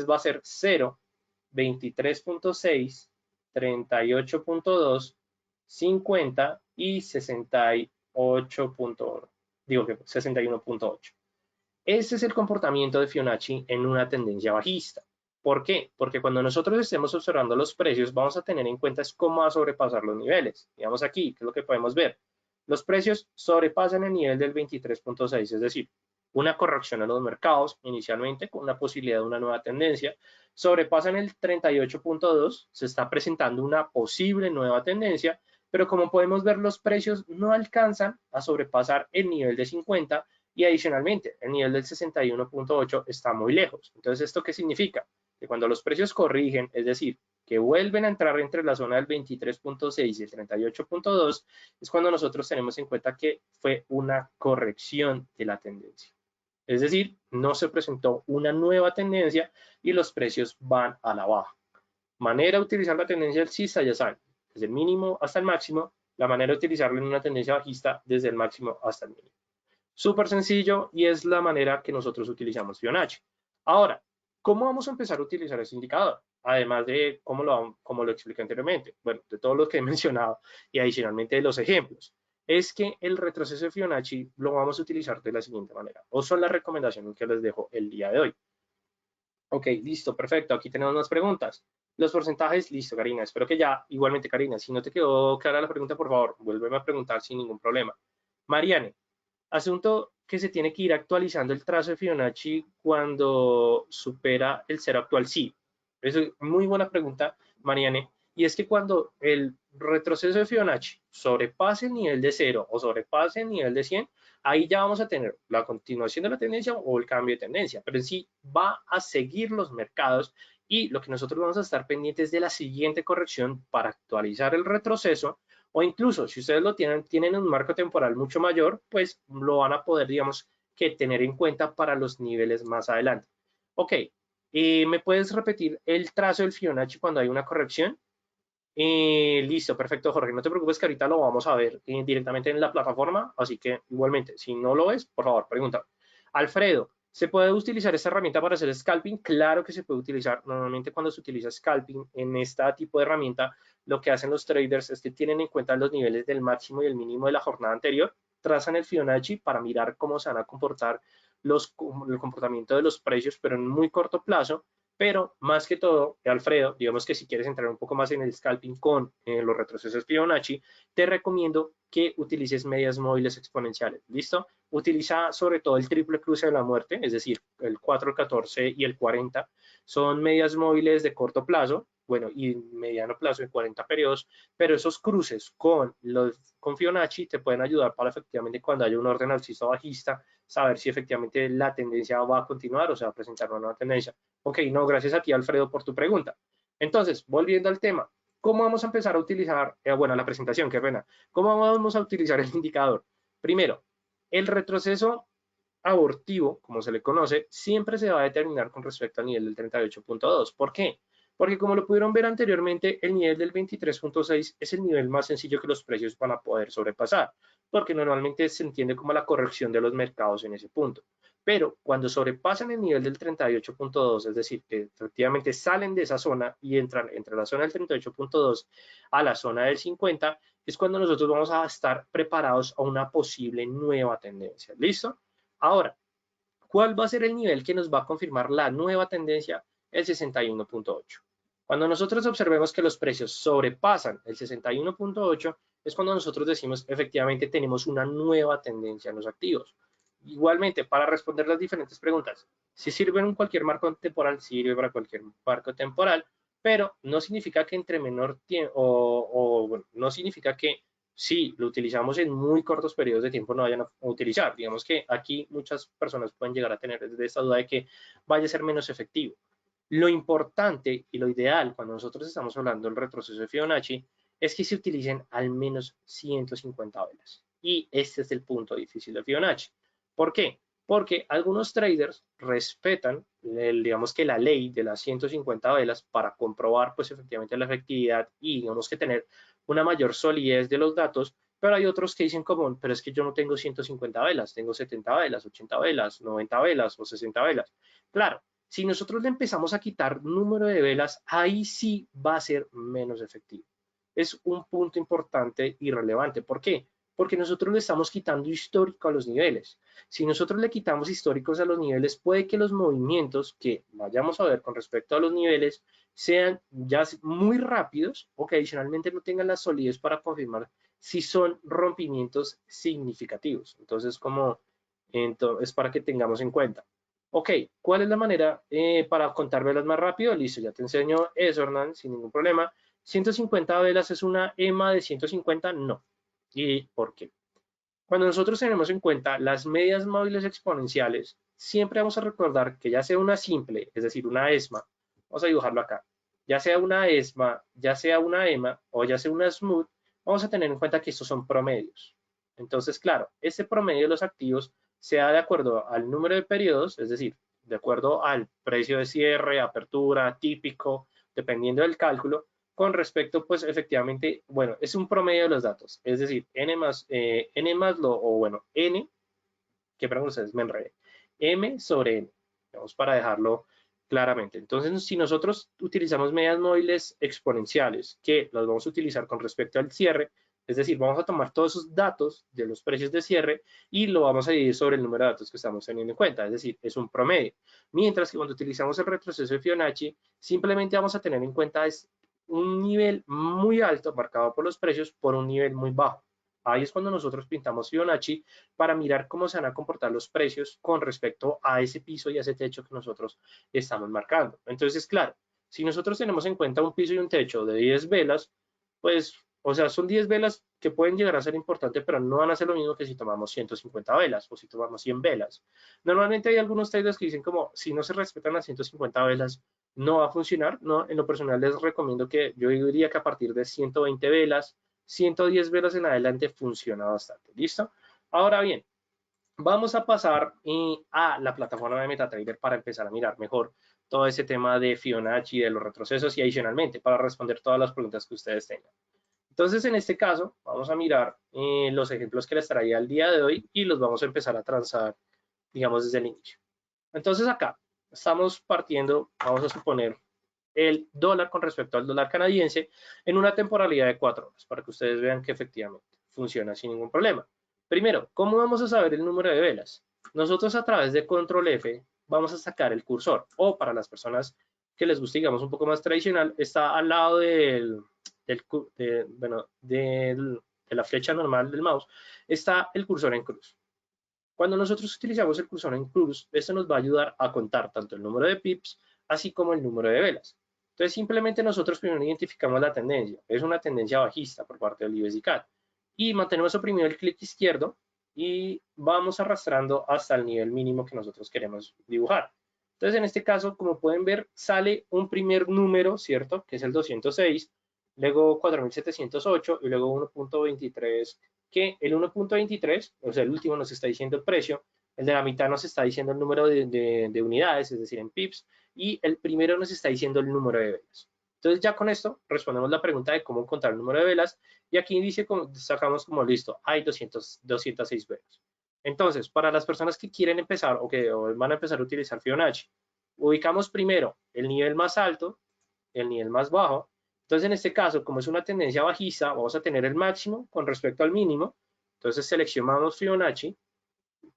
va a ser 0, 23.6, 38.2, 50 y 68.1. Digo que 61.8. Ese es el comportamiento de Fibonacci en una tendencia bajista. ¿Por qué? Porque cuando nosotros estemos observando los precios, vamos a tener en cuenta es cómo va a sobrepasar los niveles. Digamos aquí, ¿qué es lo que podemos ver? Los precios sobrepasan el nivel del 23.6, es decir, una corrección en los mercados inicialmente con una posibilidad de una nueva tendencia. Sobrepasan el 38.2, se está presentando una posible nueva tendencia, pero como podemos ver, los precios no alcanzan a sobrepasar el nivel de 50 y adicionalmente el nivel del 61.8 está muy lejos. Entonces, ¿esto qué significa? Que cuando los precios corrigen, es decir, que vuelven a entrar entre la zona del 23.6 y el 38.2, es cuando nosotros tenemos en cuenta que fue una corrección de la tendencia. Es decir, no se presentó una nueva tendencia y los precios van a la baja. Manera de utilizar la tendencia alcista, ya saben, desde el mínimo hasta el máximo, la manera de utilizarlo en una tendencia bajista desde el máximo hasta el mínimo. Súper sencillo y es la manera que nosotros utilizamos Fibonacci. Ahora, ¿cómo vamos a empezar a utilizar ese indicador? Además de cómo lo expliqué anteriormente, bueno, de todo lo que he mencionado y adicionalmente de los ejemplos, es que el retroceso de Fibonacci lo vamos a utilizar de la siguiente manera, o son las recomendaciones que les dejo el día de hoy. Ok, listo, perfecto, aquí tenemos unas preguntas. Los porcentajes, listo, Karina, espero que ya, igualmente, Karina, si no te quedó clara la pregunta, por favor, vuélveme a preguntar sin ningún problema. Mariane, asunto que se tiene que ir actualizando el trazo de Fibonacci cuando supera el cero actual. Sí, es muy buena pregunta, Mariane. Y es que cuando el retroceso de Fibonacci sobrepase el nivel de 0 o sobrepase el nivel de 100, ahí ya vamos a tener la continuación de la tendencia o el cambio de tendencia. Pero en sí va a seguir los mercados y lo que nosotros vamos a estar pendientes de la siguiente corrección para actualizar el retroceso o incluso si ustedes lo tienen un marco temporal mucho mayor, pues lo van a poder, digamos, que tener en cuenta para los niveles más adelante. Ok, ¿me puedes repetir el trazo del Fibonacci cuando hay una corrección? Listo, perfecto, Jorge. No te preocupes que ahorita lo vamos a ver directamente en la plataforma, así que igualmente, si no lo ves, por favor, pregunta. Alfredo, ¿se puede utilizar esta herramienta para hacer scalping? Claro que se puede utilizar. Normalmente cuando se utiliza scalping en este tipo de herramienta, lo que hacen los traders es que tienen en cuenta los niveles del máximo y el mínimo de la jornada anterior, trazan el Fibonacci para mirar cómo se van a comportar el comportamiento de los precios, pero en muy corto plazo, pero más que todo, Alfredo, digamos que si quieres entrar un poco más en el scalping con los retrocesos Fibonacci, te recomiendo que utilices medias móviles exponenciales. ¿Listo? Utiliza sobre todo el triple cruce de la muerte, es decir, el 4, el 14 y el 40. Son medias móviles de corto plazo, bueno, y mediano plazo de 40 periodos, pero esos cruces con Fibonacci te pueden ayudar para efectivamente cuando haya un orden alcista o bajista, saber si efectivamente la tendencia va a continuar o se va a presentar una nueva tendencia. Ok, no, gracias a ti, Alfredo, por tu pregunta. Entonces, volviendo al tema, ¿cómo vamos a empezar a utilizar, bueno, la presentación, qué pena, cómo vamos a utilizar el indicador? Primero, el retroceso abortivo, como se le conoce, siempre se va a determinar con respecto al nivel del 38.2. ¿Por qué? Porque como lo pudieron ver anteriormente, el nivel del 23.6 es el nivel más sencillo que los precios van a poder sobrepasar, porque normalmente se entiende como la corrección de los mercados en ese punto. Pero cuando sobrepasan el nivel del 38.2, es decir, que efectivamente salen de esa zona y entran entre la zona del 38.2 a la zona del 50, es cuando nosotros vamos a estar preparados a una posible nueva tendencia. ¿Listo? Ahora, ¿cuál va a ser el nivel que nos va a confirmar la nueva tendencia? El 61.8. Cuando nosotros observemos que los precios sobrepasan el 61.8, es cuando nosotros decimos efectivamente tenemos una nueva tendencia en los activos. Igualmente, para responder las diferentes preguntas, si sirve en cualquier marco temporal, sirve para cualquier marco temporal, pero no significa que entre menor tiempo, bueno, no significa que si lo utilizamos en muy cortos periodos de tiempo no vayan a utilizar. Digamos que aquí muchas personas pueden llegar a tener esta duda de que vaya a ser menos efectivo. Lo importante y lo ideal cuando nosotros estamos hablando del retroceso de Fibonacci es que se utilicen al menos 150 velas. Y este es el punto difícil de Fibonacci. ¿Por qué? Porque algunos traders respetan, digamos que la ley de las 150 velas para comprobar pues efectivamente la efectividad y digamos que tener una mayor solidez de los datos, pero hay otros que dicen como, pero es que yo no tengo 150 velas, tengo 70 velas, 80 velas, 90 velas o 60 velas. Claro, si nosotros le empezamos a quitar número de velas, ahí sí va a ser menos efectivo. Es un punto importante y relevante. ¿Por qué? porque nosotros le estamos quitando histórico a los niveles. Si nosotros le quitamos históricos a los niveles, puede que los movimientos que vayamos a ver con respecto a los niveles sean ya muy rápidos o que adicionalmente no tengan la solidez para confirmar si son rompimientos significativos. Entonces, es para que tengamos en cuenta. Ok, ¿cuál es la manera para contar velas más rápido? Listo, ya te enseño eso, Hernán, sin ningún problema. 150 velas es una EMA de 150, no. ¿Y por qué? Cuando nosotros tenemos en cuenta las medias móviles exponenciales, siempre vamos a recordar que ya sea una simple, es decir, una ESMA, vamos a dibujarlo acá, ya sea una ESMA, ya sea una EMA o ya sea una SMOOTH, vamos a tener en cuenta que estos son promedios. Entonces, claro, este promedio de los activos se da de acuerdo al número de periodos, es decir, de acuerdo al precio de cierre, apertura, típico, dependiendo del cálculo, con respecto, pues efectivamente, bueno, es un promedio de los datos, es decir, n más o bueno, n, que para ustedes me enredé, m sobre n, vamos para dejarlo claramente. Entonces, si nosotros utilizamos medias móviles exponenciales, que las vamos a utilizar con respecto al cierre, es decir, vamos a tomar todos esos datos de los precios de cierre y lo vamos a dividir sobre el número de datos que estamos teniendo en cuenta, es decir, es un promedio. Mientras que cuando utilizamos el retroceso de Fibonacci, simplemente vamos a tener en cuenta un nivel muy alto marcado por los precios por un nivel muy bajo. Ahí es cuando nosotros pintamos Fibonacci para mirar cómo se van a comportar los precios con respecto a ese piso y a ese techo que nosotros estamos marcando. Entonces, claro, si nosotros tenemos en cuenta un piso y un techo de 10 velas, pues, o sea, son 10 velas que pueden llegar a ser importantes, pero no van a ser lo mismo que si tomamos 150 velas o si tomamos 100 velas. Normalmente hay algunos traders que dicen como, si no se respetan las 150 velas, no va a funcionar, ¿no? En lo personal les recomiendo que yo diría que a partir de 120 velas, 110 velas en adelante funciona bastante, ¿listo? Ahora bien, vamos a pasar a la plataforma de MetaTrader para empezar a mirar mejor todo ese tema de Fibonacci, de los retrocesos y adicionalmente para responder todas las preguntas que ustedes tengan. Entonces, en este caso, vamos a mirar los ejemplos que les traía el día de hoy y los vamos a empezar a transar, digamos, desde el inicio. Entonces, acá estamos partiendo, vamos a suponer, el dólar con respecto al dólar canadiense en una temporalidad de 4 horas, para que ustedes vean que efectivamente funciona sin ningún problema. Primero, ¿cómo vamos a saber el número de velas? Nosotros a través de control F vamos a sacar el cursor, o para las personas que les guste, digamos, un poco más tradicional, está al lado de la flecha normal del mouse, está el cursor en cruz. Cuando nosotros utilizamos el cursor en cruz, esto nos va a ayudar a contar tanto el número de pips, así como el número de velas. Entonces, simplemente nosotros primero identificamos la tendencia. Es una tendencia bajista por parte del USD CAD. Y mantenemos oprimido el clic izquierdo y vamos arrastrando hasta el nivel mínimo que nosotros queremos dibujar. Entonces, en este caso, como pueden ver, sale un primer número, ¿cierto? Que es el 206, luego 4708 y luego 1.23, que el 1.23, o sea, el último nos está diciendo el precio, el de la mitad nos está diciendo el número de unidades, es decir, en pips, y el primero nos está diciendo el número de velas. Entonces ya con esto respondemos la pregunta de cómo encontrar el número de velas y aquí dice, sacamos como listo, hay 206 velas. Entonces, para las personas que quieren empezar o van a empezar a utilizar Fibonacci, ubicamos primero el nivel más alto, el nivel más bajo. Entonces, en este caso, como es una tendencia bajista, vamos a tener el máximo con respecto al mínimo. Entonces, seleccionamos Fibonacci,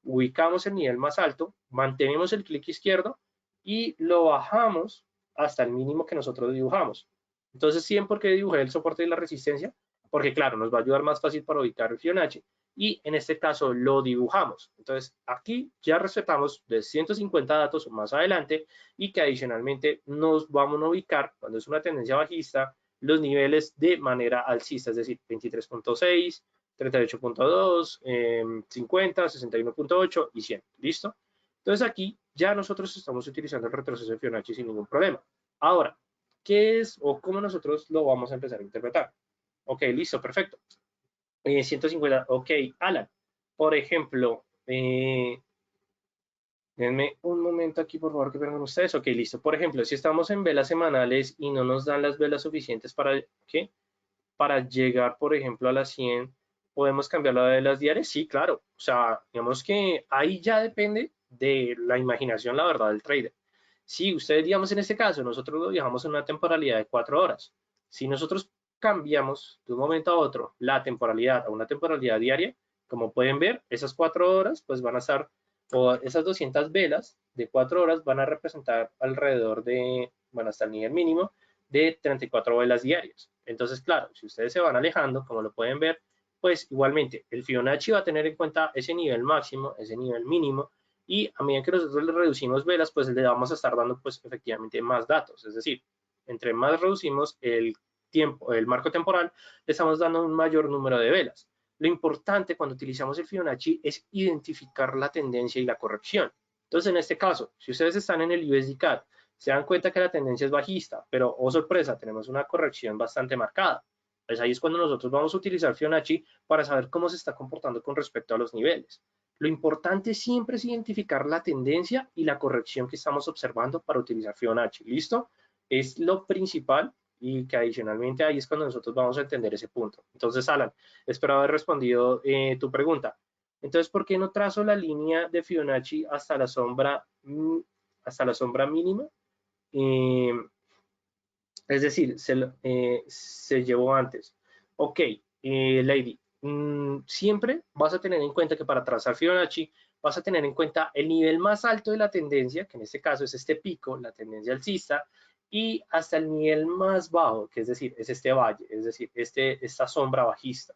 ubicamos el nivel más alto, mantenemos el clic izquierdo y lo bajamos hasta el mínimo que nosotros dibujamos. Entonces, siempre porque dibujé el soporte y la resistencia, porque claro, nos va a ayudar más fácil para ubicar el Fibonacci, y en este caso lo dibujamos. Entonces, aquí ya respetamos de 150 datos más adelante y que adicionalmente nos vamos a ubicar, cuando es una tendencia bajista, los niveles de manera alcista, es decir, 23.6, 38.2, 50, 61.8 y 100. ¿Listo? Entonces aquí ya nosotros estamos utilizando el retroceso de Fibonacci sin ningún problema. Ahora, ¿qué es o cómo nosotros lo vamos a empezar a interpretar? Ok, listo, perfecto. 150, ok, Alan, por ejemplo, denme un momento aquí, por favor, que vengan ustedes. Ok, listo. Por ejemplo, si estamos en velas semanales y no nos dan las velas suficientes para, ¿qué? Para llegar, por ejemplo, a las 100, ¿podemos cambiarlo a velas diarias? Sí, claro. O sea, digamos que ahí ya depende de la imaginación, la verdad, del trader. Si ustedes, digamos, en este caso, nosotros lo dejamos en una temporalidad de 4 horas. Si nosotros cambiamos de un momento a otro la temporalidad a una temporalidad diaria, como pueden ver, esas 4 horas pues van a estar, o esas 200 velas de 4 horas van a representar alrededor de, bueno, hasta el nivel mínimo de 34 velas diarias. Entonces, claro, si ustedes se van alejando, como lo pueden ver, pues igualmente el Fibonacci va a tener en cuenta ese nivel máximo, ese nivel mínimo, y a medida que nosotros le reducimos velas, pues le vamos a estar dando pues efectivamente más datos. Es decir, entre más reducimos el tiempo, el marco temporal, le estamos dando un mayor número de velas. Lo importante cuando utilizamos el Fibonacci es identificar la tendencia y la corrección. Entonces, en este caso, si ustedes están en el USD CAD, se dan cuenta que la tendencia es bajista, pero, oh sorpresa, tenemos una corrección bastante marcada. Pues ahí es cuando nosotros vamos a utilizar Fibonacci para saber cómo se está comportando con respecto a los niveles. Lo importante siempre es identificar la tendencia y la corrección que estamos observando para utilizar Fibonacci. ¿Listo? Es lo principal y que adicionalmente ahí es cuando nosotros vamos a entender ese punto. Entonces, Alan, espero haber respondido tu pregunta. Entonces, ¿por qué no trazo la línea de Fibonacci hasta la sombra mínima? Es decir, se llevó antes. Ok, Lady, siempre vas a tener en cuenta que para trazar Fibonacci vas a tener en cuenta el nivel más alto de la tendencia, que en este caso es este pico, la tendencia alcista, y hasta el nivel más bajo, que es decir, es este valle, es decir, esta sombra bajista.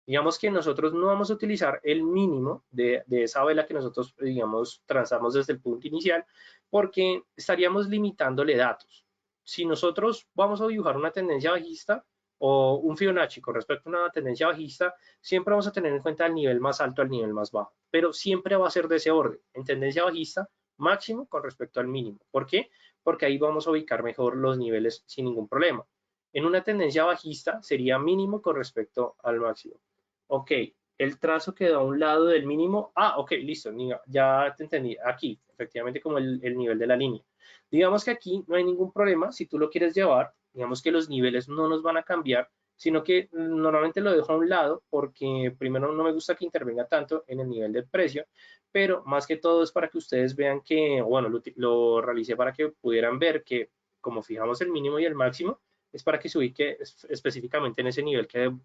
Digamos que nosotros no vamos a utilizar el mínimo de esa vela que nosotros, digamos, trazamos desde el punto inicial, porque estaríamos limitándole datos. Si nosotros vamos a dibujar una tendencia bajista o un Fibonacci con respecto a una tendencia bajista, siempre vamos a tener en cuenta el nivel más alto al nivel más bajo, pero siempre va a ser de ese orden. En tendencia bajista, máximo con respecto al mínimo. ¿Por qué? Porque ahí vamos a ubicar mejor los niveles sin ningún problema. En una tendencia bajista sería mínimo con respecto al máximo. Ok, el trazo quedó a un lado del mínimo. Ah, ok, listo, ya te entendí. Aquí, efectivamente, como el nivel de la línea. Digamos que aquí no hay ningún problema. Si tú lo quieres llevar, digamos que los niveles no nos van a cambiar, sino que normalmente lo dejo a un lado porque primero no me gusta que intervenga tanto en el nivel del precio, pero más que todo es para que ustedes vean que, bueno, lo realicé para que pudieran ver que como fijamos el mínimo y el máximo, es para que se ubique específicamente en ese nivel que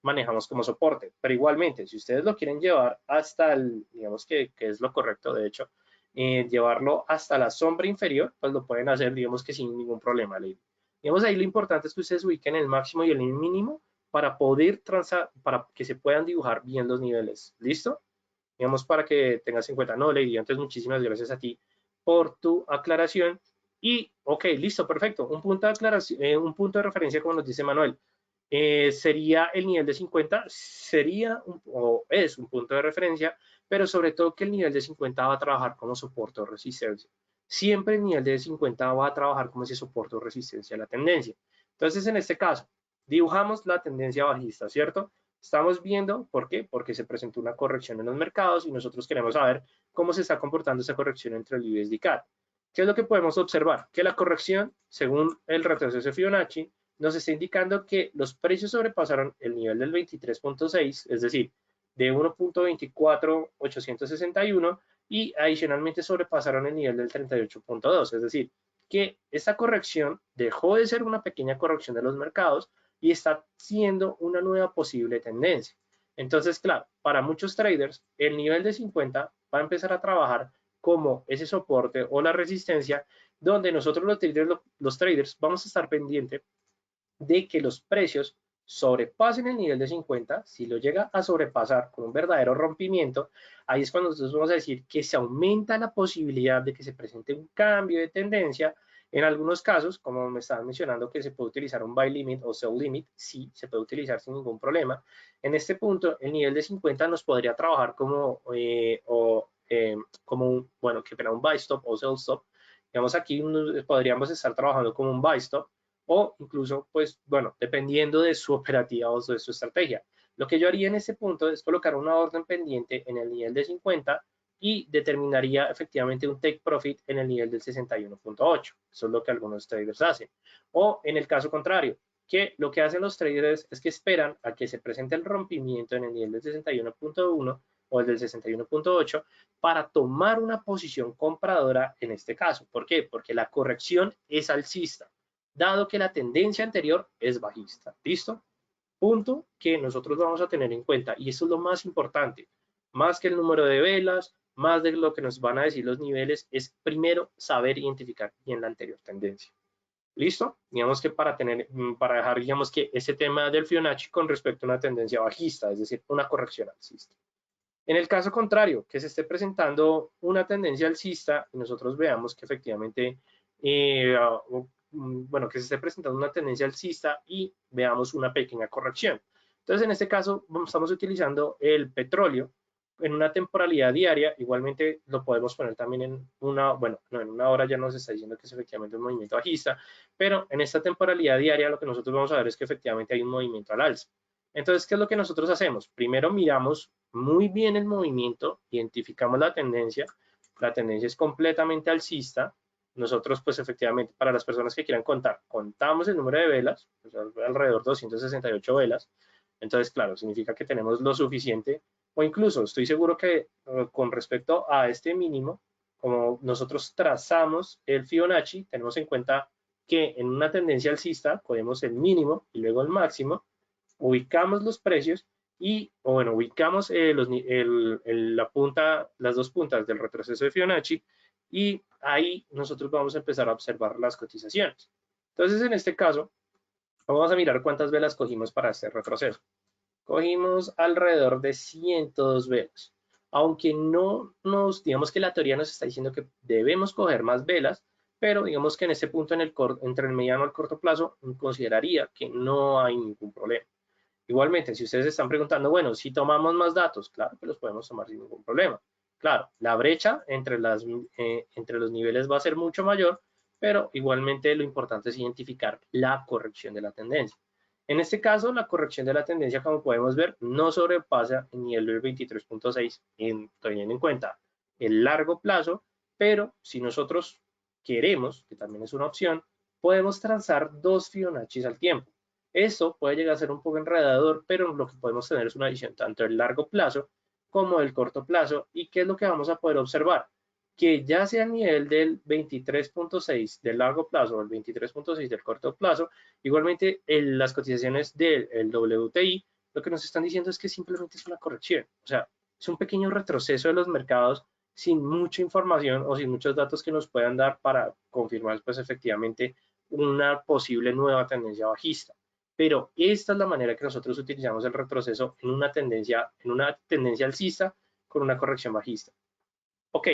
manejamos como soporte. Pero igualmente, si ustedes lo quieren llevar hasta el, digamos que es lo correcto, de hecho, llevarlo hasta la sombra inferior, pues lo pueden hacer, digamos que sin ningún problema. Digamos, ahí lo importante es que ustedes ubiquen el máximo y el mínimo para poder transar, para que se puedan dibujar bien los niveles. ¿Listo? Digamos, para que tengas en cuenta. No, Lady, antes muchísimas gracias a ti por tu aclaración. Y, ok, listo, perfecto. Un punto de aclaración, un punto de referencia, como nos dice Manuel, sería el nivel de 50, o es un punto de referencia, pero sobre todo que el nivel de 50 va a trabajar como soporte o resistencia. Siempre el nivel de 50 va a trabajar como ese soporte o resistencia a la tendencia. Entonces, en este caso, dibujamos la tendencia bajista, ¿cierto? Estamos viendo, ¿por qué? Porque se presentó una corrección en los mercados y nosotros queremos saber cómo se está comportando esa corrección entre el USD CAD. ¿Qué es lo que podemos observar? Que la corrección, según el retroceso de Fibonacci, nos está indicando que los precios sobrepasaron el nivel del 23.6, es decir, de 1.24861 y adicionalmente sobrepasaron el nivel del 38.2, es decir, que esta corrección dejó de ser una pequeña corrección de los mercados y está siendo una nueva posible tendencia. Entonces, claro, para muchos traders, el nivel de 50 va a empezar a trabajar como ese soporte o la resistencia donde nosotros los traders vamos a estar pendientes de que los precios sobrepasen el nivel de 50, si lo llega a sobrepasar con un verdadero rompimiento, ahí es cuando nosotros vamos a decir que se aumenta la posibilidad de que se presente un cambio de tendencia. En algunos casos, como me estaban mencionando que se puede utilizar un buy limit o sell limit, sí, se puede utilizar sin ningún problema. En este punto, el nivel de 50 nos podría trabajar como un, bueno, que un buy stop o sell stop. Digamos aquí podríamos estar trabajando como un buy stop o incluso, pues, bueno, dependiendo de su operativa o de su estrategia. Lo que yo haría en este punto es colocar una orden pendiente en el nivel de 50 y determinaría efectivamente un take profit en el nivel del 61.8. Eso es lo que algunos traders hacen. O en el caso contrario, que lo que hacen los traders es que esperan a que se presente el rompimiento en el nivel del 61.1 o el del 61.8 para tomar una posición compradora en este caso. ¿Por qué? Porque la corrección es alcista. dado que la tendencia anterior es bajista. ¿Listo? Punto que nosotros vamos a tener en cuenta, y eso es lo más importante, más que el número de velas, más de lo que nos van a decir los niveles, es primero saber identificar bien la anterior tendencia. ¿Listo? Digamos que para dejar, digamos que ese tema del Fibonacci con respecto a una tendencia bajista, es decir, una corrección alcista. En el caso contrario, que se esté presentando una tendencia alcista y nosotros veamos que efectivamente, bueno, que se esté presentando una tendencia alcista y veamos una pequeña corrección. Entonces, en este caso, estamos utilizando el petróleo en una temporalidad diaria. Igualmente lo podemos poner también en una, bueno, no, en una hora ya nos está diciendo que es efectivamente un movimiento bajista, pero en esta temporalidad diaria lo que nosotros vamos a ver es que efectivamente hay un movimiento al alza. Entonces, ¿qué es lo que nosotros hacemos? Primero miramos muy bien el movimiento, identificamos la tendencia es completamente alcista. Nosotros, pues efectivamente, para las personas que quieran contar, contamos el número de velas, pues, alrededor de 268 velas. Entonces, claro, significa que tenemos lo suficiente, o incluso estoy seguro que con respecto a este mínimo, como nosotros trazamos el Fibonacci, tenemos en cuenta que en una tendencia alcista cogemos el mínimo y luego el máximo, ubicamos los precios y, o bueno, ubicamos la punta, las dos puntas del retroceso de Fibonacci, y ahí nosotros vamos a empezar a observar las cotizaciones. Entonces, en este caso, vamos a mirar cuántas velas cogimos para este retroceso. Cogimos alrededor de 102 velas. Aunque no nos, digamos que la teoría nos está diciendo que debemos coger más velas, pero digamos que en este punto, entre el mediano y el corto plazo, consideraría que no hay ningún problema. Igualmente, si ustedes están preguntando, bueno, si tomamos más datos, claro que los podemos tomar sin ningún problema. Claro, la brecha entre los niveles va a ser mucho mayor, pero igualmente lo importante es identificar la corrección de la tendencia. En este caso, la corrección de la tendencia, como podemos ver, no sobrepasa el nivel del 23.6, teniendo en cuenta el largo plazo, pero si nosotros queremos, que también es una opción, podemos transar dos Fibonacci al tiempo. Eso puede llegar a ser un poco enredador, pero lo que podemos tener es una visión tanto del largo plazo como del corto plazo. ¿Y qué es lo que vamos a poder observar? Que ya sea a nivel del 23.6 del largo plazo o el 23.6 del corto plazo, igualmente las cotizaciones del WTI, lo que nos están diciendo es que simplemente es una corrección. O sea, es un pequeño retroceso de los mercados sin mucha información o sin muchos datos que nos puedan dar para confirmar pues efectivamente una posible nueva tendencia bajista. Pero esta es la manera que nosotros utilizamos el retroceso en una tendencia alcista con una corrección bajista. Ok,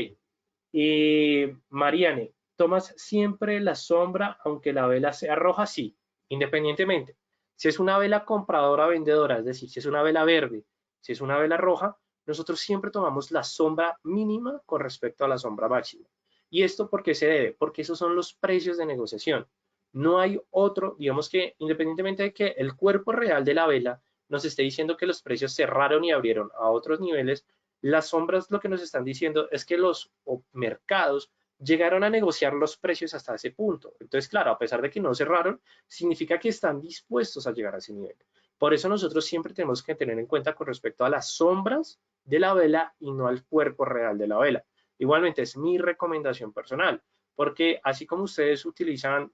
Mariane, ¿tomas siempre la sombra aunque la vela sea roja? Sí, independientemente. Si es una vela compradora vendedora, es decir, si es una vela verde, si es una vela roja, nosotros siempre tomamos la sombra mínima con respecto a la sombra máxima. ¿Y esto por qué se debe? Porque esos son los precios de negociación. No hay otro, digamos que independientemente de que el cuerpo real de la vela nos esté diciendo que los precios cerraron y abrieron a otros niveles, las sombras lo que nos están diciendo es que los mercados llegaron a negociar los precios hasta ese punto. Entonces, claro, a pesar de que no cerraron, significa que están dispuestos a llegar a ese nivel. Por eso nosotros siempre tenemos que tener en cuenta con respecto a las sombras de la vela y no al cuerpo real de la vela. Igualmente es mi recomendación personal, porque así como ustedes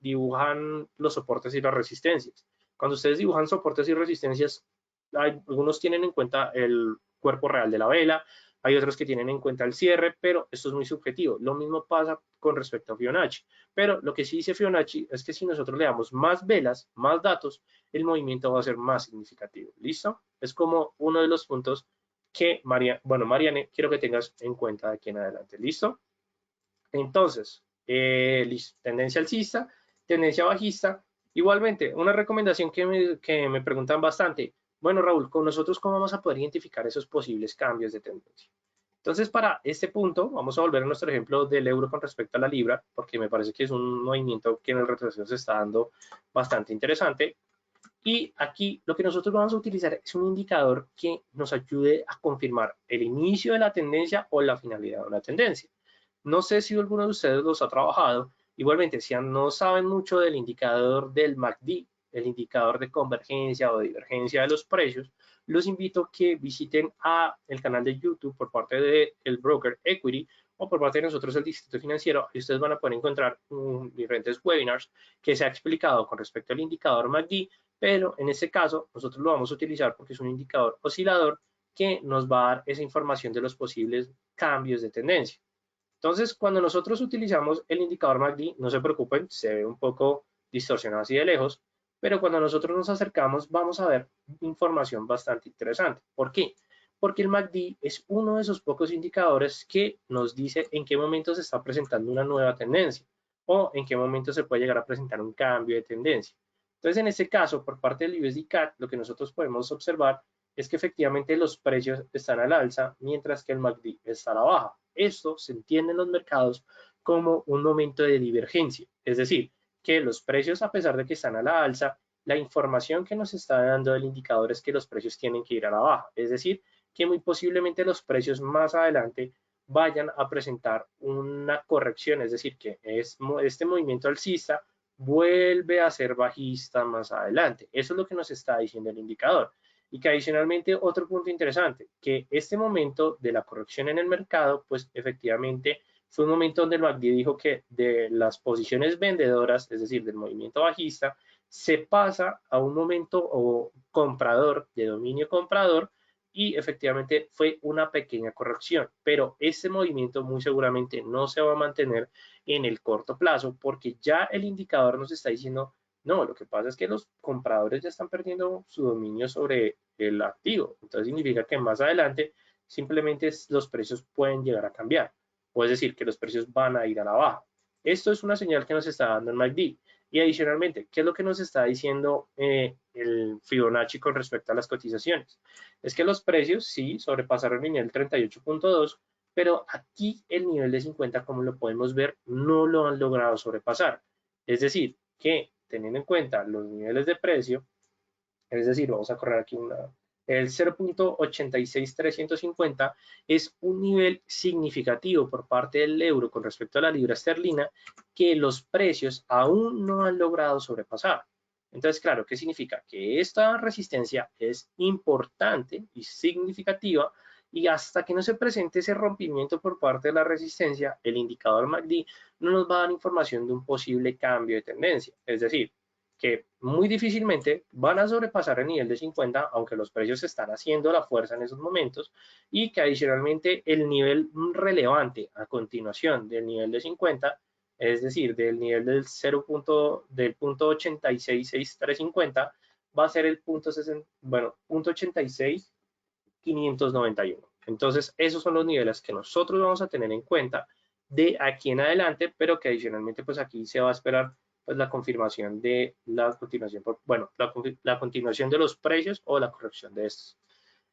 dibujan los soportes y las resistencias, cuando ustedes dibujan soportes y resistencias, algunos tienen en cuenta el cuerpo real de la vela, hay otros que tienen en cuenta el cierre, pero esto es muy subjetivo. Lo mismo pasa con respecto a Fibonacci. Pero lo que sí dice Fibonacci es que si nosotros le damos más velas, más datos, el movimiento va a ser más significativo. ¿Listo? Es como uno de los puntos que, Mariane, quiero que tengas en cuenta de aquí en adelante. ¿Listo? Entonces, tendencia alcista, tendencia bajista. Igualmente, una recomendación que me preguntan bastante. Bueno, Raúl, con nosotros, ¿cómo vamos a poder identificar esos posibles cambios de tendencia? Entonces, para este punto, vamos a volver a nuestro ejemplo del euro con respecto a la libra, porque me parece que es un movimiento que en el retroceso se está dando bastante interesante. Y aquí lo que nosotros vamos a utilizar es un indicador que nos ayude a confirmar el inicio de la tendencia o la finalidad de una tendencia. No sé si alguno de ustedes los ha trabajado. Igualmente, si no saben mucho del indicador del MACD, el indicador de convergencia o divergencia de los precios, los invito a que visiten el canal de YouTube por parte del broker Equity o por parte de nosotros el Distrito Financiero, y ustedes van a poder encontrar diferentes webinars que se ha explicado con respecto al indicador MACD, pero en este caso nosotros lo vamos a utilizar porque es un indicador oscilador que nos va a dar esa información de los posibles cambios de tendencia. Entonces, cuando nosotros utilizamos el indicador MACD, no se preocupen, se ve un poco distorsionado así de lejos, pero cuando nosotros nos acercamos vamos a ver información bastante interesante. ¿Por qué? Porque el MACD es uno de esos pocos indicadores que nos dice en qué momento se está presentando una nueva tendencia o en qué momento se puede llegar a presentar un cambio de tendencia. Entonces, en este caso, por parte del USD CAD, lo que nosotros podemos observar es que efectivamente los precios están al alza, mientras que el MACD está a la baja. Esto se entiende en los mercados como un momento de divergencia, es decir, que los precios, a pesar de que están a la alza, la información que nos está dando el indicador es que los precios tienen que ir a la baja, es decir, que muy posiblemente los precios más adelante vayan a presentar una corrección, es decir, que este movimiento alcista vuelve a ser bajista más adelante. Eso es lo que nos está diciendo el indicador. Y que adicionalmente otro punto interesante, que este momento de la corrección en el mercado, pues efectivamente fue un momento donde el MACD dijo que de las posiciones vendedoras, es decir, del movimiento bajista, se pasa a un momento o comprador, de dominio comprador, y efectivamente fue una pequeña corrección, pero este movimiento muy seguramente no se va a mantener en el corto plazo porque ya el indicador nos está diciendo, no, lo que pasa es que los compradores ya están perdiendo su dominio sobre el activo, entonces significa que más adelante simplemente los precios pueden llegar a cambiar, o es decir, que los precios van a ir a la baja. Esto es una señal que nos está dando el MACD. Y adicionalmente, ¿qué es lo que nos está diciendo el Fibonacci con respecto a las cotizaciones? Es que los precios sí sobrepasaron el nivel 38.2, pero aquí el nivel de 50, como lo podemos ver, no lo han logrado sobrepasar. Es decir, que teniendo en cuenta los niveles de precio, es decir, vamos a correr aquí el 0.86350 es un nivel significativo por parte del euro con respecto a la libra esterlina que los precios aún no han logrado sobrepasar. Entonces, claro, ¿qué significa? Que esta resistencia es importante y significativa y hasta que no se presente ese rompimiento por parte de la resistencia, el indicador MACD no nos va a dar información de un posible cambio de tendencia. Es decir, que muy difícilmente van a sobrepasar el nivel de 50, aunque los precios están haciendo la fuerza en esos momentos, y que adicionalmente el nivel relevante a continuación del nivel de 50, es decir, del nivel del 0.866350, va a ser el punto 86.591. Entonces, esos son los niveles que nosotros vamos a tener en cuenta de aquí en adelante, pero que adicionalmente, pues aquí se va a esperar pues la confirmación de la continuación, bueno, la continuación de los precios o la corrección de estos.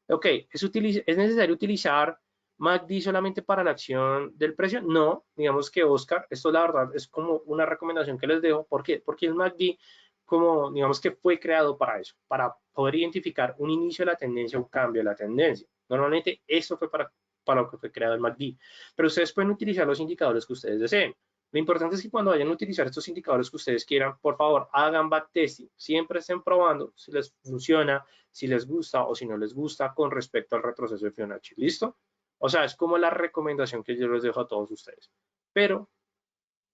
Ok, ¿es necesario utilizar MACD solamente para la acción del precio? No, digamos que Oscar, esto la verdad es como una recomendación que les dejo. ¿Por qué? Porque el MACD, como digamos que fue creado para eso, para poder identificar un inicio de la tendencia, un cambio de la tendencia. Normalmente eso fue para lo que fue creado el MACD, pero ustedes pueden utilizar los indicadores que ustedes deseen. Lo importante es que cuando vayan a utilizar estos indicadores que ustedes quieran, por favor, hagan backtesting. Siempre estén probando si les funciona, si les gusta o si no les gusta con respecto al retroceso de Fibonacci. ¿Listo? O sea, es como la recomendación que yo les dejo a todos ustedes. Pero,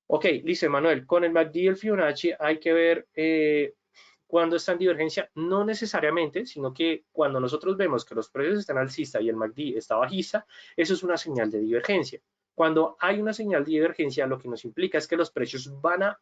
ok, listo, Manuel, con el MACD y el Fibonacci hay que ver cuándo está en divergencia. No necesariamente, sino que cuando nosotros vemos que los precios están alcista y el MACD está bajista, eso es una señal de divergencia. Cuando hay una señal de divergencia, lo que nos implica es que los precios van a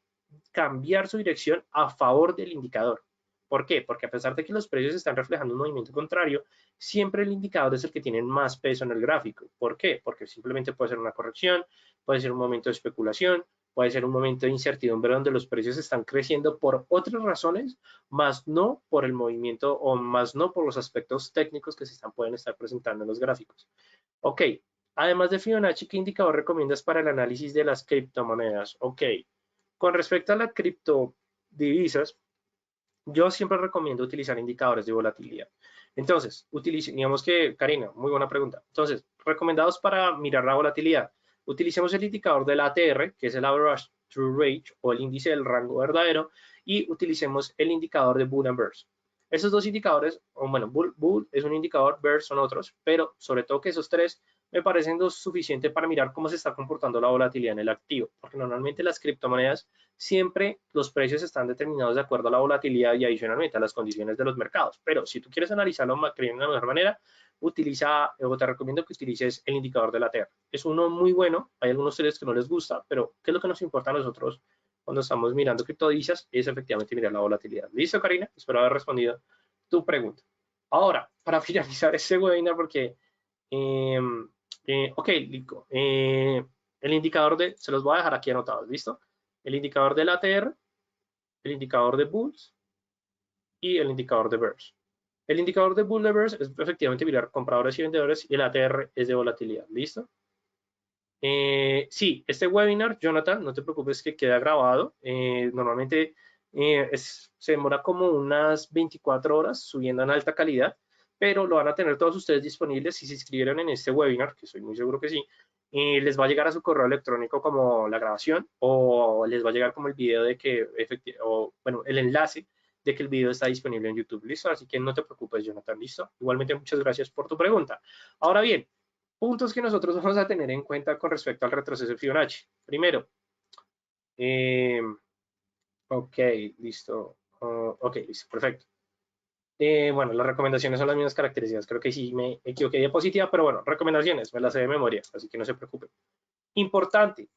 cambiar su dirección a favor del indicador. ¿Por qué? Porque a pesar de que los precios están reflejando un movimiento contrario, siempre el indicador es el que tiene más peso en el gráfico. ¿Por qué? Porque simplemente puede ser una corrección, puede ser un momento de especulación, puede ser un momento de incertidumbre donde los precios están creciendo por otras razones, más no por el movimiento o más no por los aspectos técnicos que pueden estar presentando en los gráficos. Ok, además de Fibonacci, ¿qué indicador recomiendas para el análisis de las criptomonedas? Ok, con respecto a las criptodivisas, yo siempre recomiendo utilizar indicadores de volatilidad. Entonces, digamos que, Karina, muy buena pregunta. Entonces, recomendados para mirar la volatilidad. Utilicemos el indicador del ATR, que es el Average True Range o el índice del rango verdadero, y utilicemos el indicador de Bull and Bears. Esos dos indicadores, bueno, Bull es un indicador, Bears son otros, pero sobre todo que esos tres me parecen lo suficiente para mirar cómo se está comportando la volatilidad en el activo, porque normalmente las criptomonedas siempre los precios están determinados de acuerdo a la volatilidad y adicionalmente a las condiciones de los mercados. Pero si tú quieres analizarlo de una mejor manera, utiliza, o te recomiendo que utilices el indicador de la TER. Es uno muy bueno, hay algunos seres que no les gusta, pero ¿qué es lo que nos importa a nosotros cuando estamos mirando criptodivisas? Es efectivamente mirar la volatilidad. ¿Listo, Karina? Espero haber respondido tu pregunta. Ahora, para finalizar este webinar, porque, eh, ok, Lico, el indicador de, se los voy a dejar aquí anotados, ¿listo? El indicador de la ATR, el indicador de Bulls y el indicador de Bears. El indicador de Bull de Bears es efectivamente mirar compradores y vendedores y el ATR es de volatilidad, ¿listo? Sí, este webinar, Jonathan, no te preocupes que queda grabado. Normalmente se demora como unas 24 horas subiendo en alta calidad, pero lo van a tener todos ustedes disponibles si se inscribieron en este webinar, que estoy muy seguro que sí. Les va a llegar a su correo electrónico como la grabación o les va a llegar como el video de que, bueno, el enlace de que el video está disponible en YouTube, ¿listo? Así que no te preocupes, Jonathan, ¿listo? Igualmente, muchas gracias por tu pregunta. Ahora bien, puntos que nosotros vamos a tener en cuenta con respecto al retroceso de Fibonacci. Primero, eh, ok, listo. Ok, listo, perfecto. Bueno, las recomendaciones son las mismas características. Creo que sí me equivoqué de diapositiva, pero bueno, recomendaciones, me las sé de memoria, así que no se preocupen. Importante,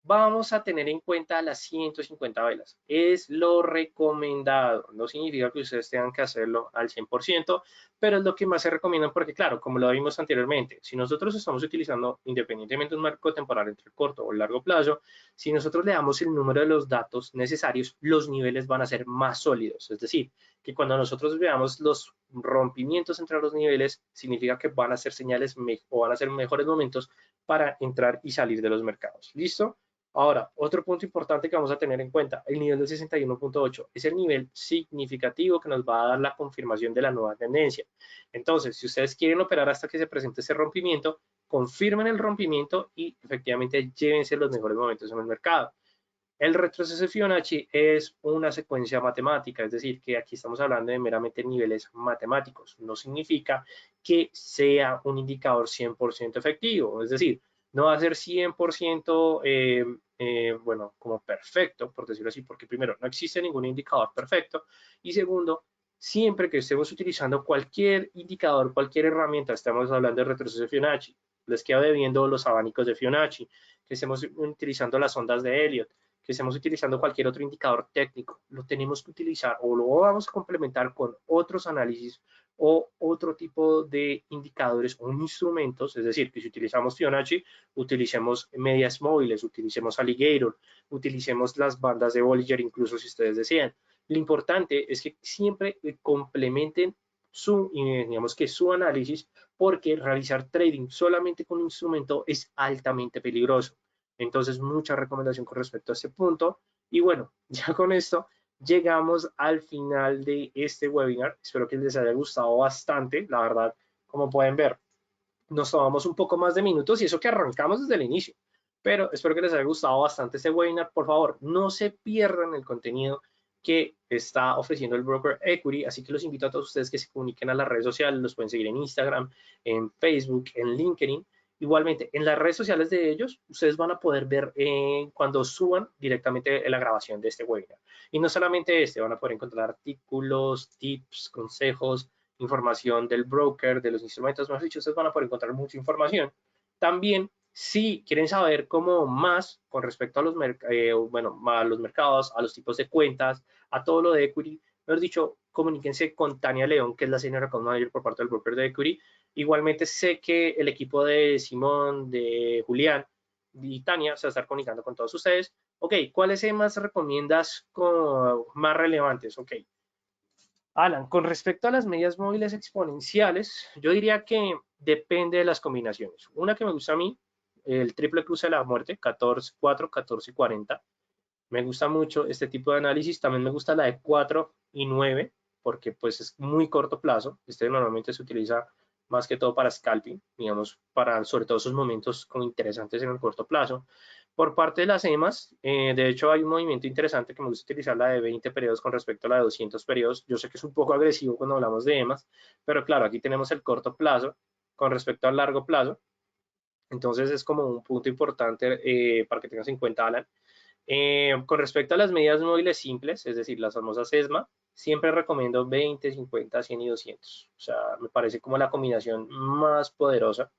vamos a tener en cuenta las 150 velas. Es lo recomendado. No significa que ustedes tengan que hacerlo al 100%, pero es lo que más se recomienda porque, claro, como lo vimos anteriormente, si nosotros estamos utilizando independientemente de un marco temporal entre el corto o el largo plazo, si nosotros le damos el número de los datos necesarios, los niveles van a ser más sólidos. Es decir, que cuando nosotros veamos los rompimientos entre los niveles, significa que van a ser señales o van a ser mejores momentos para entrar y salir de los mercados. ¿Listo? Ahora, otro punto importante que vamos a tener en cuenta, el nivel de 61.8 es el nivel significativo que nos va a dar la confirmación de la nueva tendencia. Entonces, si ustedes quieren operar hasta que se presente ese rompimiento, confirmen el rompimiento y efectivamente llévense los mejores momentos en el mercado. El retroceso de Fibonacci es una secuencia matemática, es decir, que aquí estamos hablando de meramente niveles matemáticos. No significa que sea un indicador 100% efectivo, es decir, no va a ser 100% bueno, como perfecto, por decirlo así, porque primero, no existe ningún indicador perfecto y segundo, siempre que estemos utilizando cualquier indicador, cualquier herramienta, estamos hablando de retroceso de Fibonacci, les quedo debiendo los abanicos de Fibonacci, que estemos utilizando las ondas de Elliott, que estemos utilizando cualquier otro indicador técnico, lo tenemos que utilizar o lo vamos a complementar con otros análisis o otro tipo de indicadores o instrumentos, es decir, que si utilizamos Fibonacci, utilicemos medias móviles, utilicemos Alligator, utilicemos las bandas de Bollinger, incluso si ustedes desean. Lo importante es que siempre complementen digamos que su análisis, porque realizar trading solamente con un instrumento es altamente peligroso. Entonces, mucha recomendación con respecto a este punto. Y bueno, ya con esto llegamos al final de este webinar. Espero que les haya gustado bastante. La verdad, como pueden ver, nos tomamos un poco más de minutos y eso que arrancamos desde el inicio. Pero espero que les haya gustado bastante este webinar. Por favor, no se pierdan el contenido que está ofreciendo el broker Equity, así que los invito a todos ustedes que se comuniquen a las redes sociales, los pueden seguir en Instagram, en Facebook, en LinkedIn. Igualmente, en las redes sociales de ellos, ustedes van a poder ver cuando suban directamente la grabación de este webinar. Y no solamente este, van a poder encontrar artículos, tips, consejos, información del broker, de los instrumentos, más dicho, ustedes van a poder encontrar mucha información. También, si quieren saber cómo más con respecto a los, bueno, a los mercados, a los tipos de cuentas, a todo lo de equity, mejor dicho, comuníquense con Tania León, que es la Senior Account Manager por parte del broker de equity. Igualmente sé que el equipo de Simón, de Julián y Tania se va a estar comunicando con todos ustedes. Ok, ¿cuáles temas recomiendas más relevantes? Ok, Alan, con respecto a las medias móviles exponenciales, yo diría que depende de las combinaciones. Una que me gusta a mí, el triple cruce de la muerte, 14, 4, 14 y 40. Me gusta mucho este tipo de análisis. También me gusta la de 4 y 9, porque pues es muy corto plazo. Este normalmente se utiliza más que todo para scalping, digamos, para sobre todo esos momentos como interesantes en el corto plazo. Por parte de las EMAs, de hecho hay un movimiento interesante que me gusta utilizar la de 20 periodos con respecto a la de 200 periodos. Yo sé que es un poco agresivo cuando hablamos de EMAs, pero claro, aquí tenemos el corto plazo con respecto al largo plazo. Entonces es como un punto importante para que tengas en cuenta, Alan. Con respecto a las medidas móviles simples, es decir, las famosas ESMA, siempre recomiendo 20, 50, 100 y 200. O sea, me parece como la combinación más poderosa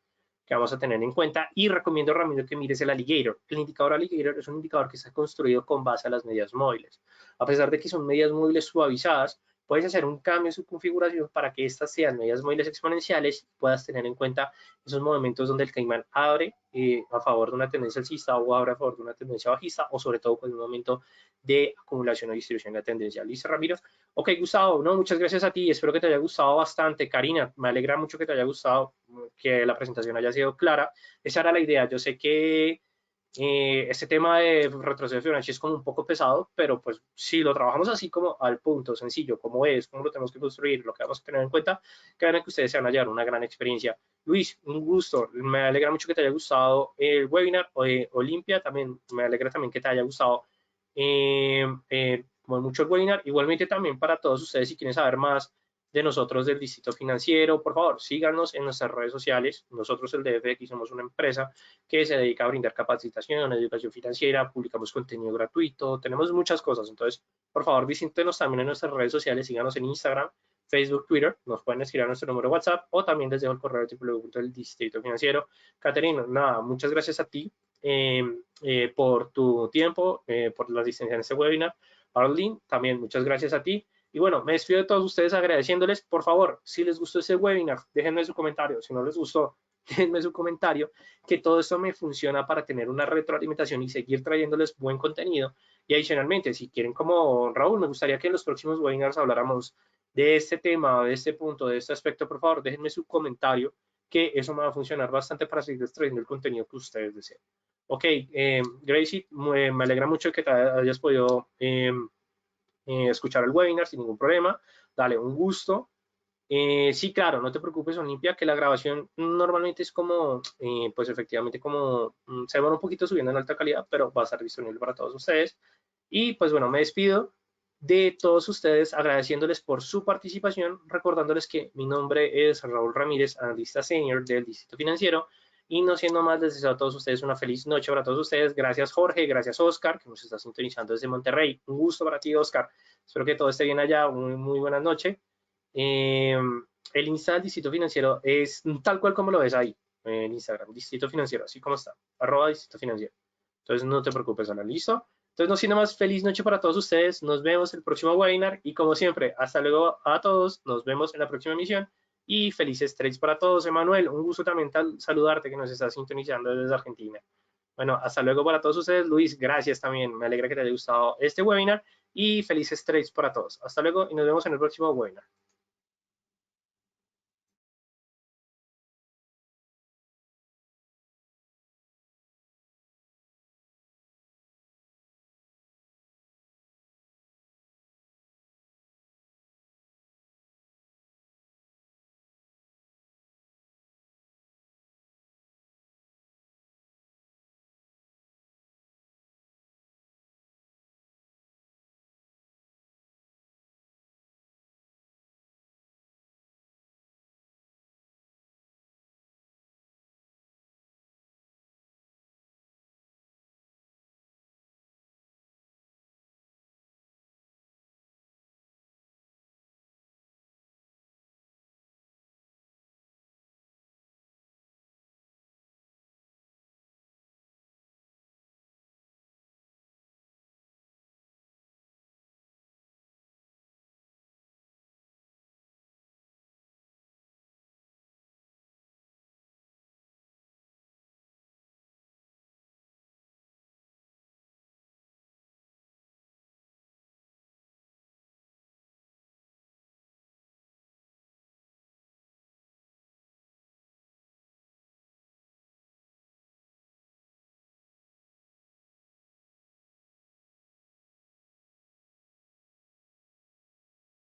que vamos a tener en cuenta. Y recomiendo, Ramiro, que mires el Alligator. El indicador Alligator es un indicador que está construido con base a las medidas móviles. A pesar de que son medidas móviles suavizadas, puedes hacer un cambio en su configuración para que estas sean medidas móviles exponenciales y puedas tener en cuenta esos momentos donde el caimán abre a favor de una tendencia alcista o abre a favor de una tendencia bajista, o sobre todo con un momento de acumulación o distribución de la tendencia. ¿Listo, Ramiro? Ok, Gustavo, no, muchas gracias a ti, espero que te haya gustado bastante. Karina, me alegra mucho que te haya gustado, que la presentación haya sido clara. Esa era la idea. Yo sé que este tema de retroceso de Fibonacci es como un poco pesado, pero pues si lo trabajamos así como al punto, sencillo, como es, cómo lo tenemos que construir, lo que vamos a tener en cuenta, créanme que ustedes se van a llevar una gran experiencia. Luis, un gusto, me alegra mucho que te haya gustado el webinar. Olimpia, también me alegra también que te haya gustado como mucho el webinar. Igualmente también para todos ustedes, si quieren saber más de nosotros del Distrito Financiero, por favor, síganos en nuestras redes sociales. Nosotros, el DFX, somos una empresa que se dedica a brindar capacitación, educación financiera, publicamos contenido gratuito, tenemos muchas cosas. Entonces, por favor, visítenos también en nuestras redes sociales, síganos en Instagram, Facebook, Twitter, nos pueden escribir a nuestro número de WhatsApp o también les dejo el correo del Distrito Financiero. Caterina, nada, muchas gracias a ti por tu tiempo, por la asistencia en este webinar. Arlene, también muchas gracias a ti. Y bueno, me despido de todos ustedes agradeciéndoles. Por favor, si les gustó este webinar, déjenme su comentario. Si no les gustó, déjenme su comentario, que todo esto me funciona para tener una retroalimentación y seguir trayéndoles buen contenido. Y adicionalmente, si quieren como Raúl, me gustaría que en los próximos webinars habláramos de este tema, de este punto, de este aspecto. Por favor, déjenme su comentario, que eso me va a funcionar bastante para seguir trayendo el contenido que ustedes deseen. Ok, Gracie, me alegra mucho que te hayas podido escuchar el webinar sin ningún problema. Dale, un gusto. Sí, claro, no te preocupes, Olimpia, que la grabación normalmente es como, pues efectivamente como se va un poquito subiendo en alta calidad, pero va a estar disponible para todos ustedes. Y pues bueno, me despido de todos ustedes agradeciéndoles por su participación, recordándoles que mi nombre es Raúl Ramírez, analista senior del Distrito Financiero, y no siendo más, les deseo a todos ustedes una feliz noche para todos ustedes. Gracias, Jorge, gracias, Oscar, que nos está sintonizando desde Monterrey. Un gusto para ti, Oscar. Espero que todo esté bien allá. Muy buena noche. El Insta del Distrito Financiero es tal cual como lo ves ahí, en Instagram, Distrito Financiero, así como está, @Distrito Financiero. Entonces no te preocupes, Ana, ¿listo? Entonces no siendo más, feliz noche para todos ustedes, nos vemos en el próximo webinar y como siempre, hasta luego a todos, nos vemos en la próxima emisión y felices trades para todos. Emanuel, un gusto también saludarte que nos estás sintonizando desde Argentina. Bueno, hasta luego para todos ustedes. Luis, gracias también, me alegra que te haya gustado este webinar y felices trades para todos. Hasta luego y nos vemos en el próximo webinar.